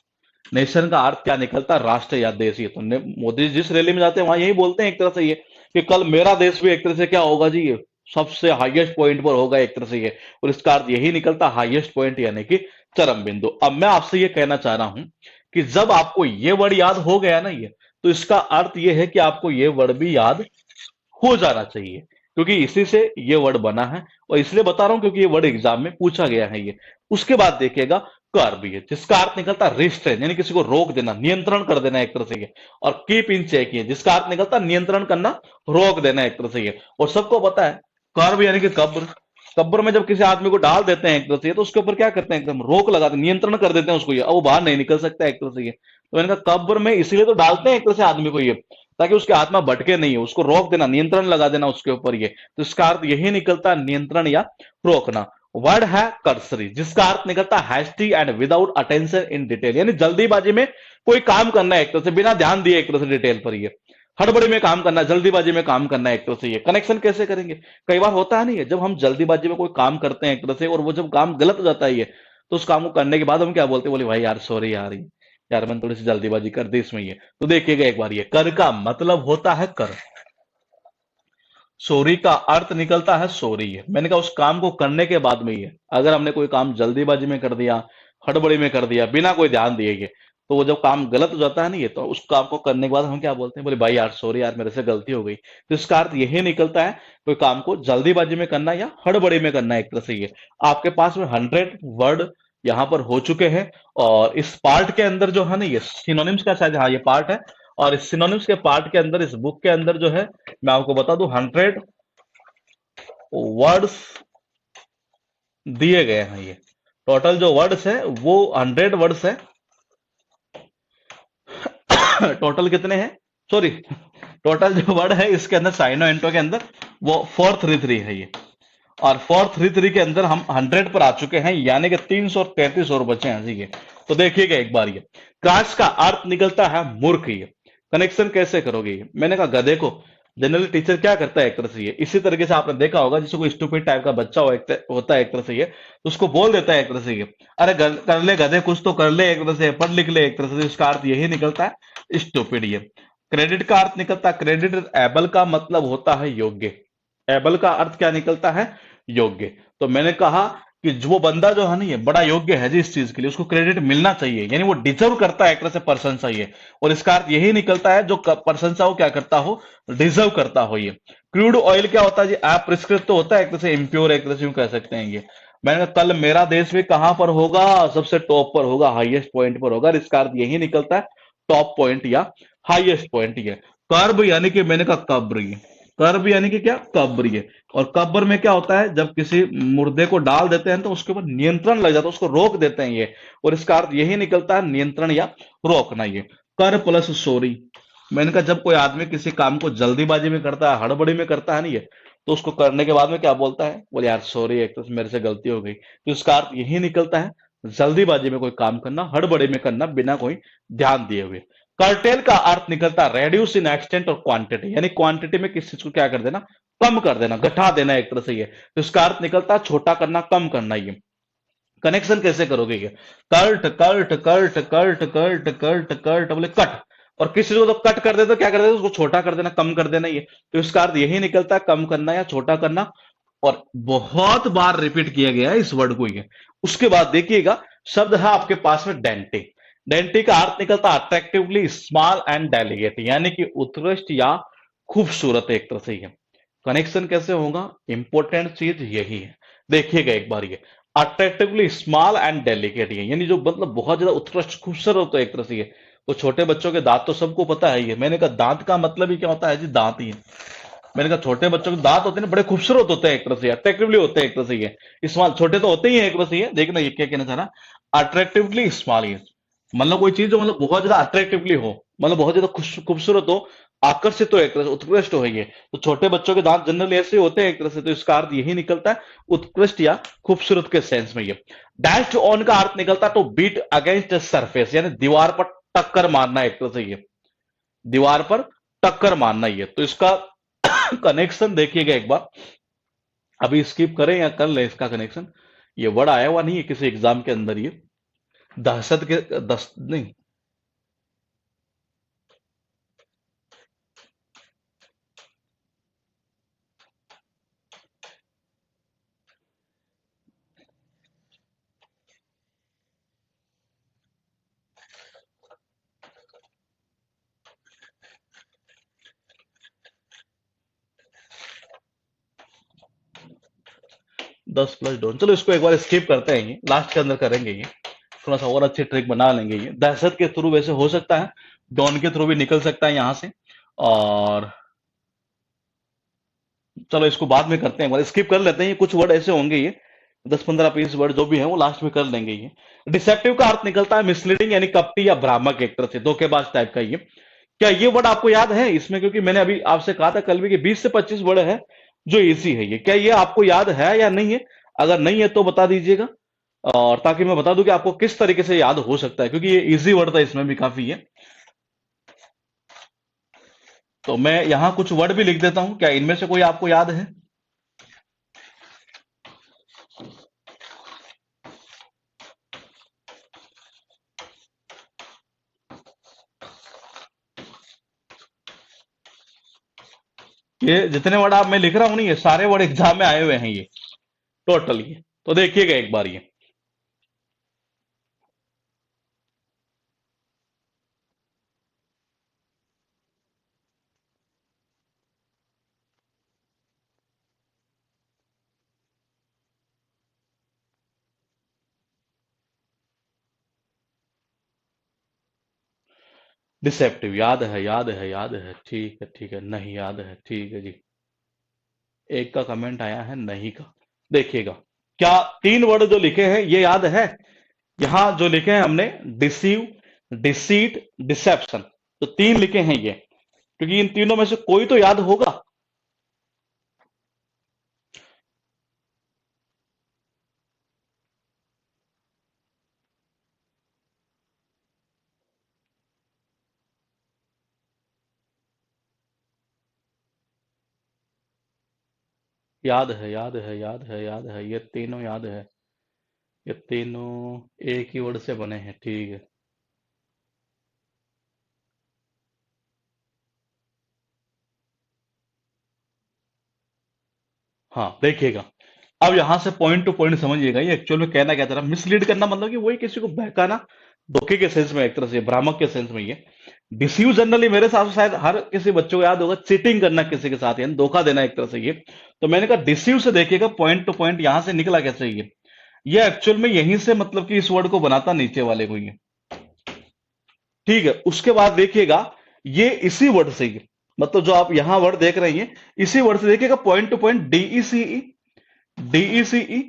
नेशन का अर्थ क्या निकलता है, राष्ट्र या देश। ये तो मोदी जी जिस रैली में जाते हैं वहां यही बोलते हैं एक तरह से ये, कि कल मेरा देश भी एक तरह से क्या होगा जी, ये सबसे हाईएस्ट पॉइंट पर होगा एक तरह से ये। और इसका अर्थ यही निकलता हाईएस्ट पॉइंट यानी कि चरम बिंदु। अब मैं आपसे ये कहना चाह रहा हूं कि जब आपको ये वर्ड याद हो गया ना ये, तो इसका अर्थ ये है कि आपको ये वर्ड भी याद हो जाना चाहिए, क्योंकि इसी से ये वर्ड बना है। और इसलिए बता रहा हूं क्योंकि ये वर्ड एग्जाम में पूछा गया है ये। उसके बाद देखिएगा कर भी है, जिसका अर्थ निकलता है रिस्ट्रेन, यानी किसी को रोक देना, नियंत्रण कर देना एक तरह से ये। और कीप इन चेक है, जिसका अर्थ निकलता है नियंत्रण करना, रोक देना एक तरह से ये। और सबको पता है कर्ब यानी कि कब्र, कब्र में जब किसी आदमी को डाल देते हैं एक तरह से, तो उसके ऊपर क्या करते हैं, एकदम रोक लगाते हैं, नियंत्रण कर देते हैं उसको ये, अब वो बाहर नहीं निकल सकता एक तरह से ये। तो मैंने कहा कब्र में इसीलिए तो डालते हैं एक तरह से आदमी को ये, ताकि उसकी आत्मा भटके नहीं है, उसको रोक देना, नियंत्रण लगा देना उसके ऊपर ये। तो इसका अर्थ यही निकलता है नियंत्रण या रोकना। वर्ड है कर्सरी, जिसका अर्थ निकलता है hasty and without attention in detail, यानी जल्दीबाजी में कोई काम करना है एक तरह से, बिना ध्यान दिए एक तरह से डिटेल पर ये, हड़बड़ी में काम करना, जल्दीबाजी में काम करना है एक तरह से ये। कनेक्शन कैसे करेंगे, कई बार होता है नहीं है, जब हम जल्दीबाजी में कोई काम करते हैं एक तरह से, और वो जब काम गलत हो जाता है ये, तो उस काम को करने के बाद हम क्या बोलते हैं, बोले भाई यार सॉरी यार, यार मैंने थोड़ी सी जल्दीबाजी कर दी इसमें ये। तो देखिएगा एक बार, ये कर का मतलब होता है कर, सॉरी का अर्थ निकलता है सॉरी है। मैंने कहा उस काम को करने के बाद में ये, अगर हमने कोई काम जल्दीबाजी में कर दिया, हड़बड़ी में कर दिया, बिना कोई ध्यान दिए ये, तो वो जब काम गलत हो जाता है ना ये, तो उस काम को करने के बाद हम क्या बोलते हैं, बोले भाई यार सॉरी यार मेरे से गलती हो गई। तो इसका अर्थ यही निकलता है कोई काम को जल्दीबाजी में करना या हड़बड़ी में करना एक तरह से ये। आपके पास में 100 वर्ड यहां पर हो चुके हैं। और इस पार्ट के अंदर जो है ना, ये सिनोनिम्स का शायद, हाँ ये पार्ट है। और इस सिनोनिम्स के पार्ट के अंदर, इस बुक के अंदर जो है, मैं आपको बता दूं 100 वर्ड्स दिए गए हैं। ये टोटल जो वर्ड्स है वो 100 वर्ड्स है। टोटल कितने हैं, सॉरी, टोटल जो वर्ड है इसके अंदर साइनो एंटो के अंदर वो 433 है ये। और 433 के अंदर हम 100 पर आ चुके हैं, यानी कि 333 और बचे हैं जी ये। तो देखिएगा एक बार, ये काश का अर्थ निकलता है मूर्ख। ये कनेक्शन कैसे करोगे, ये मैंने कहा गधे को जनरली टीचर क्या करता है एक तरह से ये, इसी तरीके से आपने देखा होगा, जैसे कोई स्टूपिड टाइप का बच्चा होता है एक तरह से ये, तो उसको बोल देता है एक तरह से ये, अरे कर ले गधे, कुछ तो कर ले एक तरह से, पढ़ लिख ले एक तरह से। इसका अर्थ यही निकलता है स्टूपिड ये। क्रेडिट का अर्थ निकलता है क्रेडिट एबल का मतलब होता है योग्य। एबल का अर्थ क्या निकलता है, योग्य। तो मैंने कहा कि जो वो बंदा जो है ना ये बड़ा योग्य है जी इस चीज के लिए, उसको क्रेडिट मिलना चाहिए, यानी वो डिजर्व करता है एक तरह से प्रशंसा ये। और इसका अर्थ यही निकलता है जो प्रशंसा हो क्या करता हो, डिजर्व करता हो ये। क्रूड ऑयल क्या होता है जी, अप्रिष्कृत तो होता है एक तरह से, इम्प्योर एक तरह से यूं कह सकते हैं ये। मैंने कहा कल मेरा देश भी कहां पर होगा, सबसे टॉप पर होगा, हाईएस्ट पॉइंट पर होगा। इसका अर्थ यही निकलता है टॉप पॉइंट या हाईएस्ट पॉइंट ये। कर्ब यानी कि मैंने कहा कब्र ये, कर्ब यानी कि क्या, कब्र ये। और कब्र में क्या होता है, जब किसी मुर्दे को डाल देते हैं तो उसके ऊपर नियंत्रण लग जाता है, उसको रोक देते हैं ये। और इसका अर्थ यही निकलता है नियंत्रण या रोकना ये। कर प्लस सॉरी, मैंने कहा जब कोई आदमी किसी काम को जल्दीबाजी में करता है, हड़बड़ी में करता है नहीं ये, तो उसको करने के बाद में क्या बोलता है, बोले यार सॉरी एक तो मेरे से गलती हो गई। तो इसका अर्थ यही निकलता है जल्दीबाजी में कोई काम करना, हड़बड़ी में करना, बिना कोई ध्यान दिए हुए। कर्टेल का अर्थ निकलता है रेड्यूस इन एक्सटेंट और क्वांटिटी, यानी क्वांटिटी में किस चीज को क्या कर देना, कम कर देना, घटा देना एक तरह से ये, तो इसका अर्थ निकलता है छोटा करना, कम करना। ये कनेक्शन कैसे करोगे? ये कर्ट कर्ट कर्ट कर्ट कर्ट कर्ट कर्ट बोले कट, और किसी को तो कट कर दे तो क्या कर देते, उसको छोटा कर देना, कम कर देना। ये तो इसका अर्थ यही निकलता है, कम करना या छोटा करना। और बहुत बार रिपीट किया गया है इस वर्ड को ये। उसके बाद देखिएगा शब्द है आपके पास में डेंटी। डेंटी का अर्थ निकलता है अट्रैक्टिवली स्मॉल एंड डेलिकेट, यानी कि उत्कृष्ट या खूबसूरत एक तरह से। ये कनेक्शन कैसे होगा? इंपॉर्टेंट चीज यही है, देखिएगा एक बार। ये अट्रैक्टिवली स्मॉल एंड डेलिकेट, यानी जो मतलब बहुत ज्यादा उत्कृष्ट खूबसूरत होता है एक तरह से। ये तो छोटे बच्चों के दांत तो सबको पता है। ये मैंने कहा दांत का मतलब ही क्या होता है जी? दांत ही है। मैंने कहा छोटे बच्चों के दांत होते हैं ना, बड़े खूबसूरत होते हैं एक तरह से, अट्रैक्टिवली होते हैं एक तरह से। ये स्मॉल, छोटे तो होते ही हैं एक तरह से। ये देखना ये क्या कहना चाह रहा, अट्रैक्टिवली स्मॉल। ये मतलब कोई चीज जो मतलब बहुत ज्यादा अट्रैक्टिवली हो, मतलब बहुत ज्यादा खूबसूरत हो, आकर्षित हो एक तरह से, उत्कृष्ट हो। ये तो छोटे बच्चों के दांत जनरली ऐसे होते हैं एक तरह से, तो इसका अर्थ यही निकलता है उत्कृष्ट या खूबसूरत के सेंस में। ये डैश ऑन का अर्थ निकलता है टू बीट अगेंस्ट सरफेस, यानी दीवार पर टक्कर मारना एक तरह से। ये दीवार पर टक्कर मारना। ये तो इसका कनेक्शन देखिएगा एक बार, अभी स्किप करें या कर ले इसका कनेक्शन। ये वर्ड आया हुआ नहीं है किसी एग्जाम के अंदर। ये दहशत के दस नहीं, 10+2, चलो इसको एक बार स्किप करते हैं, ये लास्ट के अंदर करेंगे। ये थोड़ा सा और अच्छी ट्रिक बना लेंगे। ये दहशत के थ्रू वैसे हो सकता है, डॉन के थ्रू भी निकल सकता है यहां से। और चलो इसको बाद में करते हैं, स्किप कर लेते हैं। ये कुछ वर्ड ऐसे होंगे, ये 10-15 पीस वर्ड जो भी है वो लास्ट में कर लेंगे। ये डिसेप्टिव का अर्थ निकलता है मिसलीडिंग, यानी कपटी या भ्रामक एक तरह से, धोखेबाज टाइप का। ये क्या ये वर्ड आपको याद है इसमें? क्योंकि मैंने अभी आपसे कहा था कल भी कि 20 से 25 वर्ड है जो इजी है। ये क्या ये आपको याद है या नहीं है? अगर नहीं है तो बता दीजिएगा, और ताकि मैं बता दूं कि आपको किस तरीके से याद हो सकता है, क्योंकि ये इजी वर्ड था, इसमें भी काफी है। तो मैं यहां कुछ वर्ड भी लिख देता हूं, क्या इनमें से कोई आपको याद है? ये जितने वर्ड आप मैं लिख रहा हूं नहीं, ये सारे वर्ड एग्जाम में आए हुए हैं ये टोटल। ये तो देखिएगा एक बार। ये डिसेप्टिव याद है, याद है, याद है, ठीक है, ठीक है। नहीं याद है, ठीक है जी। एक का कमेंट आया है नहीं का, देखिएगा। क्या 3 वर्ड जो लिखे हैं ये याद है? यहां जो लिखे हैं हमने, डिसीव, डिसीट, डिसेप्शन, तो 3 लिखे हैं ये, क्योंकि इन तीनों में से कोई तो याद होगा। याद है, याद है, याद है, याद है, ये तीनों याद है। ये तीनों एक ही वर्ड से बने हैं, ठीक है। हाँ देखिएगा, अब यहां से पॉइंट टू पॉइंट समझिएगा। ये एक्चुअल में कहना क्या था, मिसलीड करना मतलब कि वही किसी को बहकाना, धोखे के सेंस में एक तरह से, भ्रामक के सेंस में। ये डिसीव जनरली मेरे हिसाब से शायद हर किसी बच्चों को याद होगा, चीटिंग करना किसी के साथ, यानी धोखा देना एक तरह से। ये तो मैंने कहा डिसीव से देखिएगा पॉइंट टू पॉइंट यहां से निकला कैसे। ये एक्चुअल में यहीं से मतलब कि इस वर्ड को बनाता नीचे वाले को। ये ठीक है। उसके बाद देखिएगा ये इसी वर्ड से, ये मतलब जो आप यहां वर्ड देख रहे हैं इसी वर्ड से देखिएगा point two point, DECE, DECE,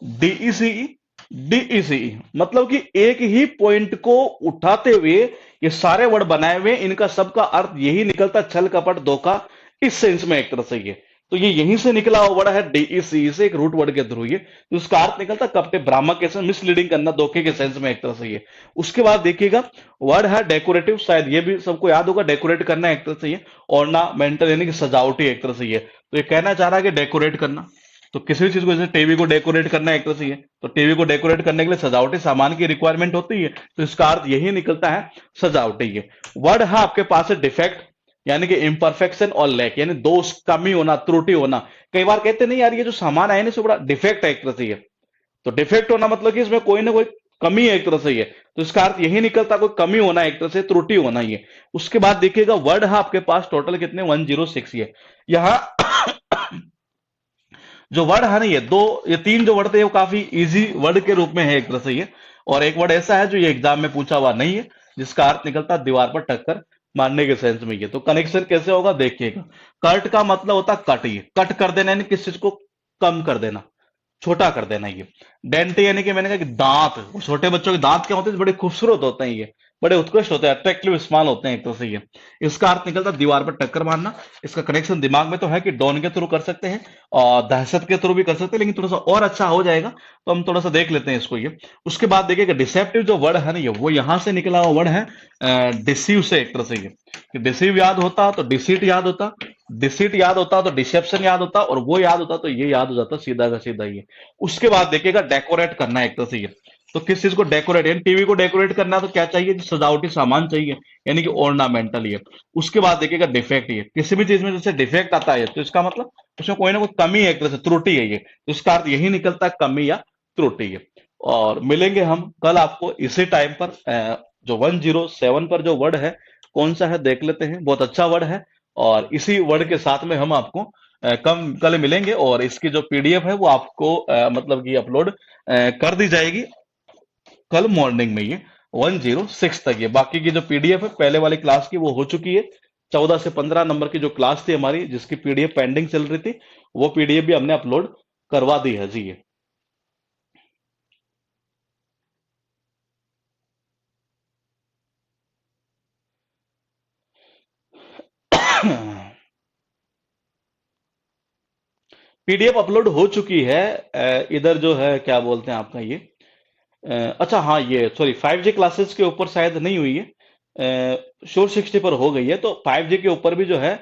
DECE, DECE, मतलब कि एक ही पॉइंट को उठाते हुए ये सारे वर्ड बनाए हुए, इनका सबका अर्थ यही निकलता, छल कपट धोखा, इस सेंस में एक तरह से। ये तो ये यहीं से निकला हुआ वर्ड है, डीईसी से, एक रूट वर्ड के थ्रू। ये तो उसका अर्थ निकलता कपटे, भ्रामक के सेंस, मिसलीडिंग करना, धोखे के सेंस में एक तरह से। ये उसके बाद देखिएगा वर्ड है डेकोरेटिव, शायद ये भी सबको याद होगा, डेकोरेट करना एक तरह से। ये ऑर्नामेंटल यानी कि सजावटी एक तरह से। ये तो ये कहना चाह रहा है कि डेकोरेट करना। तो किसी भी चीज को, जैसे टीवी को डेकोरेट करना एक तरह से ही है, तो टीवी को डेकोरेट करने के लिए सजावटी सामान की रिक्वायरमेंट होती है, तो इसका अर्थ यही निकलता है सजावटी है। वर्ड है आपके पास है डिफेक्ट, यानी कि इम्परफेक्शन और लैक, यानी दोष, कमी होना, त्रुटि होना। कई बार कहते नहीं यार ये जो सामान है ना इसमें बड़ा डिफेक्ट है एक तरह से ये, तो डिफेक्ट होना मतलब कि इसमें कोई ना कोई कमी है एक तरह से ये, तो इसका अर्थ यही निकलता कोई कमी होना एक तरह से, त्रुटि होना ही है। उसके बाद देखिएगा वर्ड है आपके पास टोटल कितने, 106 ये। यहाँ जो वर्ड है ना ये तीन जो वर्ड थे वो काफी इजी वर्ड के रूप में है एक तरह से ये, और एक वर्ड ऐसा है जो ये एग्जाम में पूछा हुआ नहीं है, जिसका अर्थ निकलता है दीवार पर टक्कर मारने के सेंस में ये। तो कनेक्शन कैसे होगा देखिएगा। कट का मतलब होता है कट, ये कट कर देना यानी किसी चीज को कम कर देना, छोटा कर देना ये। डेंट यानी कि मैंने कहा कि दांत, छोटे बच्चों के दांत क्या होते हैं, बड़े खूबसूरत होते हैं ये, बड़े उत्कृष्ट होते हैं, अट्रैक्टिव स्माइल होते हैं एक तरह से ये। इसका अर्थ निकलता है दीवार पर टक्कर मारना। इसका कनेक्शन दिमाग में तो है कि डॉन के थ्रू कर सकते हैं और दहशत के थ्रू भी कर सकते हैं, लेकिन थोड़ा सा और अच्छा हो जाएगा, तो हम थोड़ा सा देख लेते हैं इसको ये। उसके बाद देखिएगा डिसेप्टिव जो वर्ड है ना ये, वो यहां से निकला हुआ वर्ड है डिसीव से एक तरह से ये, कि डिसीव याद होता तो डिसीट याद होता, डिसीट याद होता तो डिसेप्शन याद होता, और वो याद होता तो ये याद हो जाता सीधा का सीधा ये। उसके बाद देखिएगा डेकोरेट करना एक तरह से ये, तो किस चीज को डेकोरेट, यानी टीवी को डेकोरेट करना तो क्या चाहिए, जो सजावटी सामान चाहिए, यानी कि ऑर्नामेंटल ये। उसके बाद देखिएगा डिफेक्ट, ये किसी भी चीज में जैसे डिफेक्ट आता है तो इसका मतलब उसमें कोई ना कोई कमी है एक तरह से, त्रुटि है ये, तो इसका अर्थ यही निकलता है कमी या त्रुटि है। और मिलेंगे हम कल आपको इसी टाइम पर, जो 107 पर जो वर्ड है कौन सा है देख लेते हैं, बहुत अच्छा वर्ड है, और इसी वर्ड के साथ में हम आपको कम कल मिलेंगे, और इसकी जो पीडीएफ है वो आपको मतलब कि अपलोड कर दी जाएगी कल मॉर्निंग में ये 106 तक। ये बाकी की जो पीडीएफ है पहले वाली क्लास की वो हो चुकी है, 14 से 15 नंबर की जो क्लास थी हमारी जिसकी पीडीएफ पेंडिंग चल रही थी, वो पीडीएफ भी हमने अपलोड करवा दी है जी ये। पीडीएफ अपलोड हो चुकी है, इधर जो है क्या बोलते हैं आपका ये, अच्छा हाँ ये सॉरी 5G क्लासेस के ऊपर शायद नहीं हुई है, श्योर 60 पर हो गई है, तो 5G के ऊपर भी जो है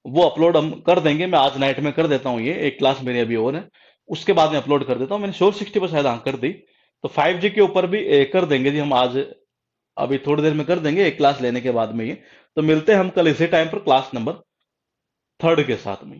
वो अपलोड हम कर देंगे। मैं आज नाइट में कर देता हूँ, ये एक क्लास मेरी अभी और है, उसके बाद में अपलोड कर देता हूँ। मैंने श्योर 60 पर शायद हाँ कर दी, तो 5G के ऊपर भी कर देंगे जी हम आज, अभी थोड़ी देर में कर देंगे एक क्लास लेने के बाद में ये। तो मिलते हैं हम कल इसी टाइम पर क्लास नंबर 3 के साथ में।